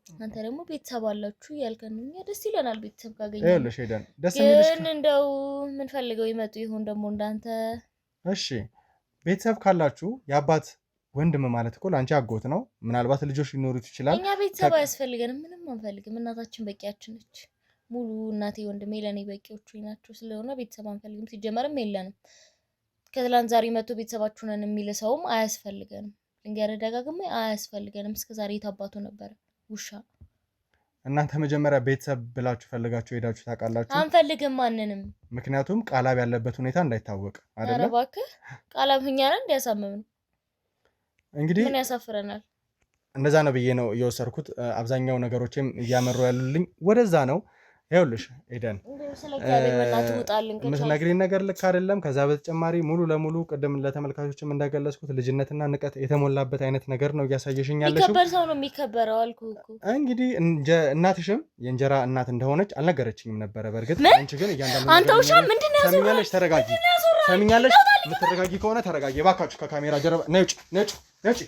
አንተ ደግሞ ቤተሰብ አላችሁ ያልከን እኛ ደስ ይለናል ቤተሰብ ካገኘን። ይኸውልሽ ሄደን ደስ የሚልሽ ግን እንደው ምን ፈልገው ይመጡ ይሁን ደግሞ እንዳንተ። እሺ ቤተሰብ ካላችሁ የአባት ወንድም ማለት እኮ ለአንቺ አጎት ነው። ምናልባት ልጆች ሊኖሩት ይችላል። እኛ ቤተሰብ አያስፈልገንም፣ ምንም አንፈልግም። እናታችን በቂያችን ነች። ሙሉ እናቴ ወንድሜ ለኔ በቂዎቹ ናቸው። ስለሆነ ቤተሰብ አንፈልግም። ሲጀመርም የለንም። ከትላንት ዛሬ መጥቶ ቤተሰባችሁ ነን የሚል ሰውም አያስፈልገንም። ልንገርህ ደጋግሜ አያስፈልገንም። እስከዛሬ የታባቱ ነበር ውሻ። እናንተ መጀመሪያ ቤተሰብ ብላችሁ ፈልጋችሁ ሄዳችሁ ታውቃላችሁ? አንፈልግም ማንንም። ምክንያቱም ቃላብ ያለበት ሁኔታ እንዳይታወቅ አይደለም። ኧረ እባክህ ቃላብ እኛ ነን እንዲያሳምም እንግዲህ ምን ያሳፍረናል? እንደዛ ነው ብዬ ነው የወሰድኩት። አብዛኛው ነገሮችም እያመሩ ያሉልኝ ወደዛ ነው። ይኸውልሽ ኤደን የምትነግሪኝ ነገር ልክ አይደለም። ከዛ በተጨማሪ ሙሉ ለሙሉ ቅድም ለተመልካቾችም እንዳገለጽኩት ልጅነትና ንቀት የተሞላበት አይነት ነገር ነው እያሳየሽኝ ያለሽው። የሚከበር ሰው ነው የሚከበረው አልኩህ እኮ። እንግዲህ እናትሽም የእንጀራ እናት እንደሆነች አልነገረችኝም ነበረ። በእርግጥ አንቺ ግን እያንዳንዱ አንተ ውሻ ምንድነው ያዞራል? ሰሚኛለሽ? ተረጋጊ። ሰሚኛለሽ? የምትረጋጊ ከሆነ ተረጋጊ እባካችሁ። ከካሜራ ጀርባ ነጭ